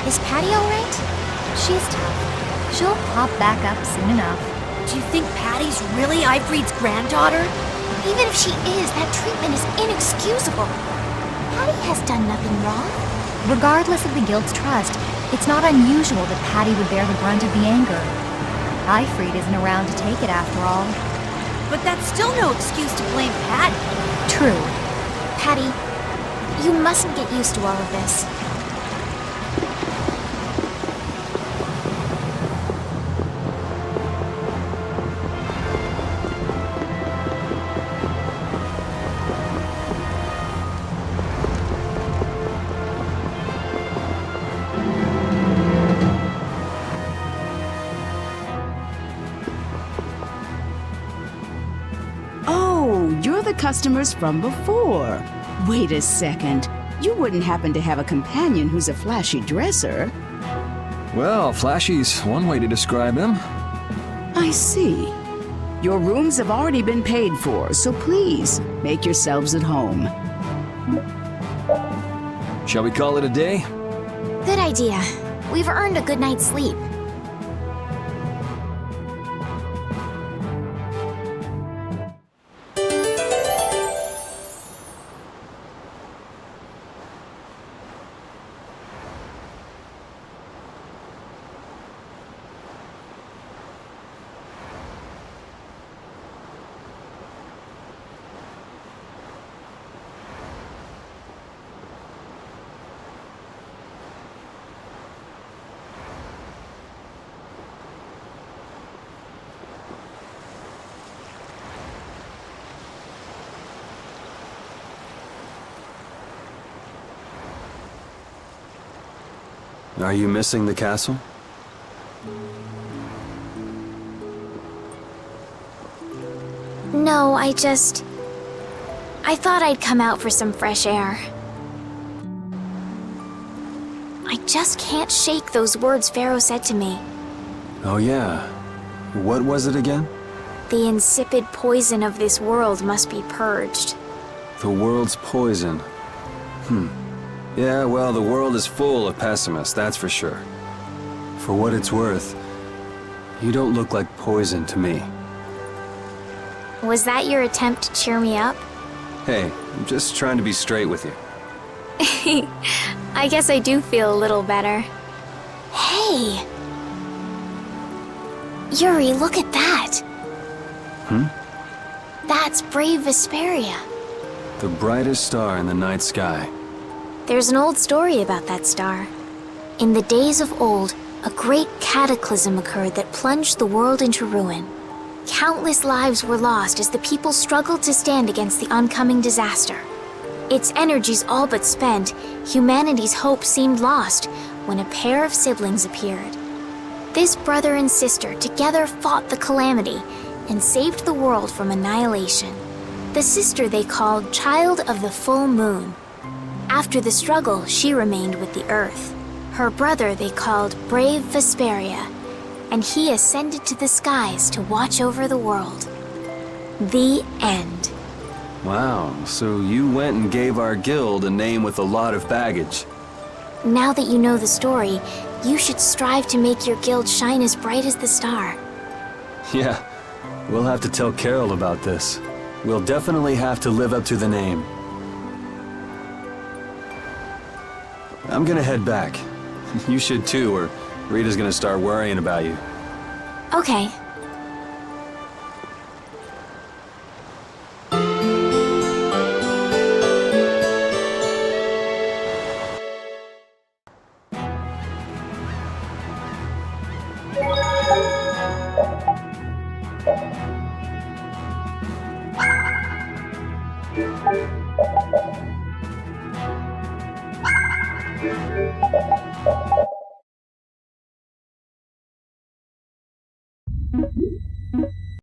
Is Patty alright? She's tough. She'll pop back up soon enough. Do you think Patty's really Eifried's granddaughter? Even if she is, that treatment is inexcusable. Patty has done nothing wrong. Regardless of the guild's trust, it's not unusual that Patty would bear the brunt of the anger. Eifried isn't around to take it after all. But that's still no excuse to blame Patty. True. Patty, you mustn't get used to all of this. Customers from before. Wait a second. You wouldn't happen to have a companion who's a flashy dresser? Well, flashy's one way to describe him. I see. Your rooms have already been paid for, so please, make yourselves at home. Shall we call it a day? Good idea. We've earned a good night's sleep. Are you missing the castle? No, I thought I'd come out for some fresh air. I just can't shake those words Pharaoh said to me. Oh yeah. What was it again? The insipid poison of this world must be purged. The world's poison. Yeah, well, the world is full of pessimists, that's for sure. For what it's worth, you don't look like poison to me. Was that your attempt to cheer me up? Hey, I'm just trying to be straight with you. I guess I do feel a little better. Hey! Yuri, look at that! That's brave Vesperia. The brightest star in the night sky. There's an old story about that star. In the days of old, a great cataclysm occurred that plunged the world into ruin. Countless lives were lost as the people struggled to stand against the oncoming disaster. Its energies all but spent, humanity's hope seemed lost when a pair of siblings appeared. This brother and sister together fought the calamity and saved the world from annihilation. The sister they called Child of the Full Moon. After the struggle, she remained with the Earth. Her brother they called Brave Vesperia, and he ascended to the skies to watch over the world. The end. Wow, so you went and gave our guild a name with a lot of baggage. Now that you know the story, you should strive to make your guild shine as bright as the star. Yeah, we'll have to tell Carol about this. We'll definitely have to live up to the name. I'm gonna head back. You should too, or Rita's gonna start worrying about you. Okay.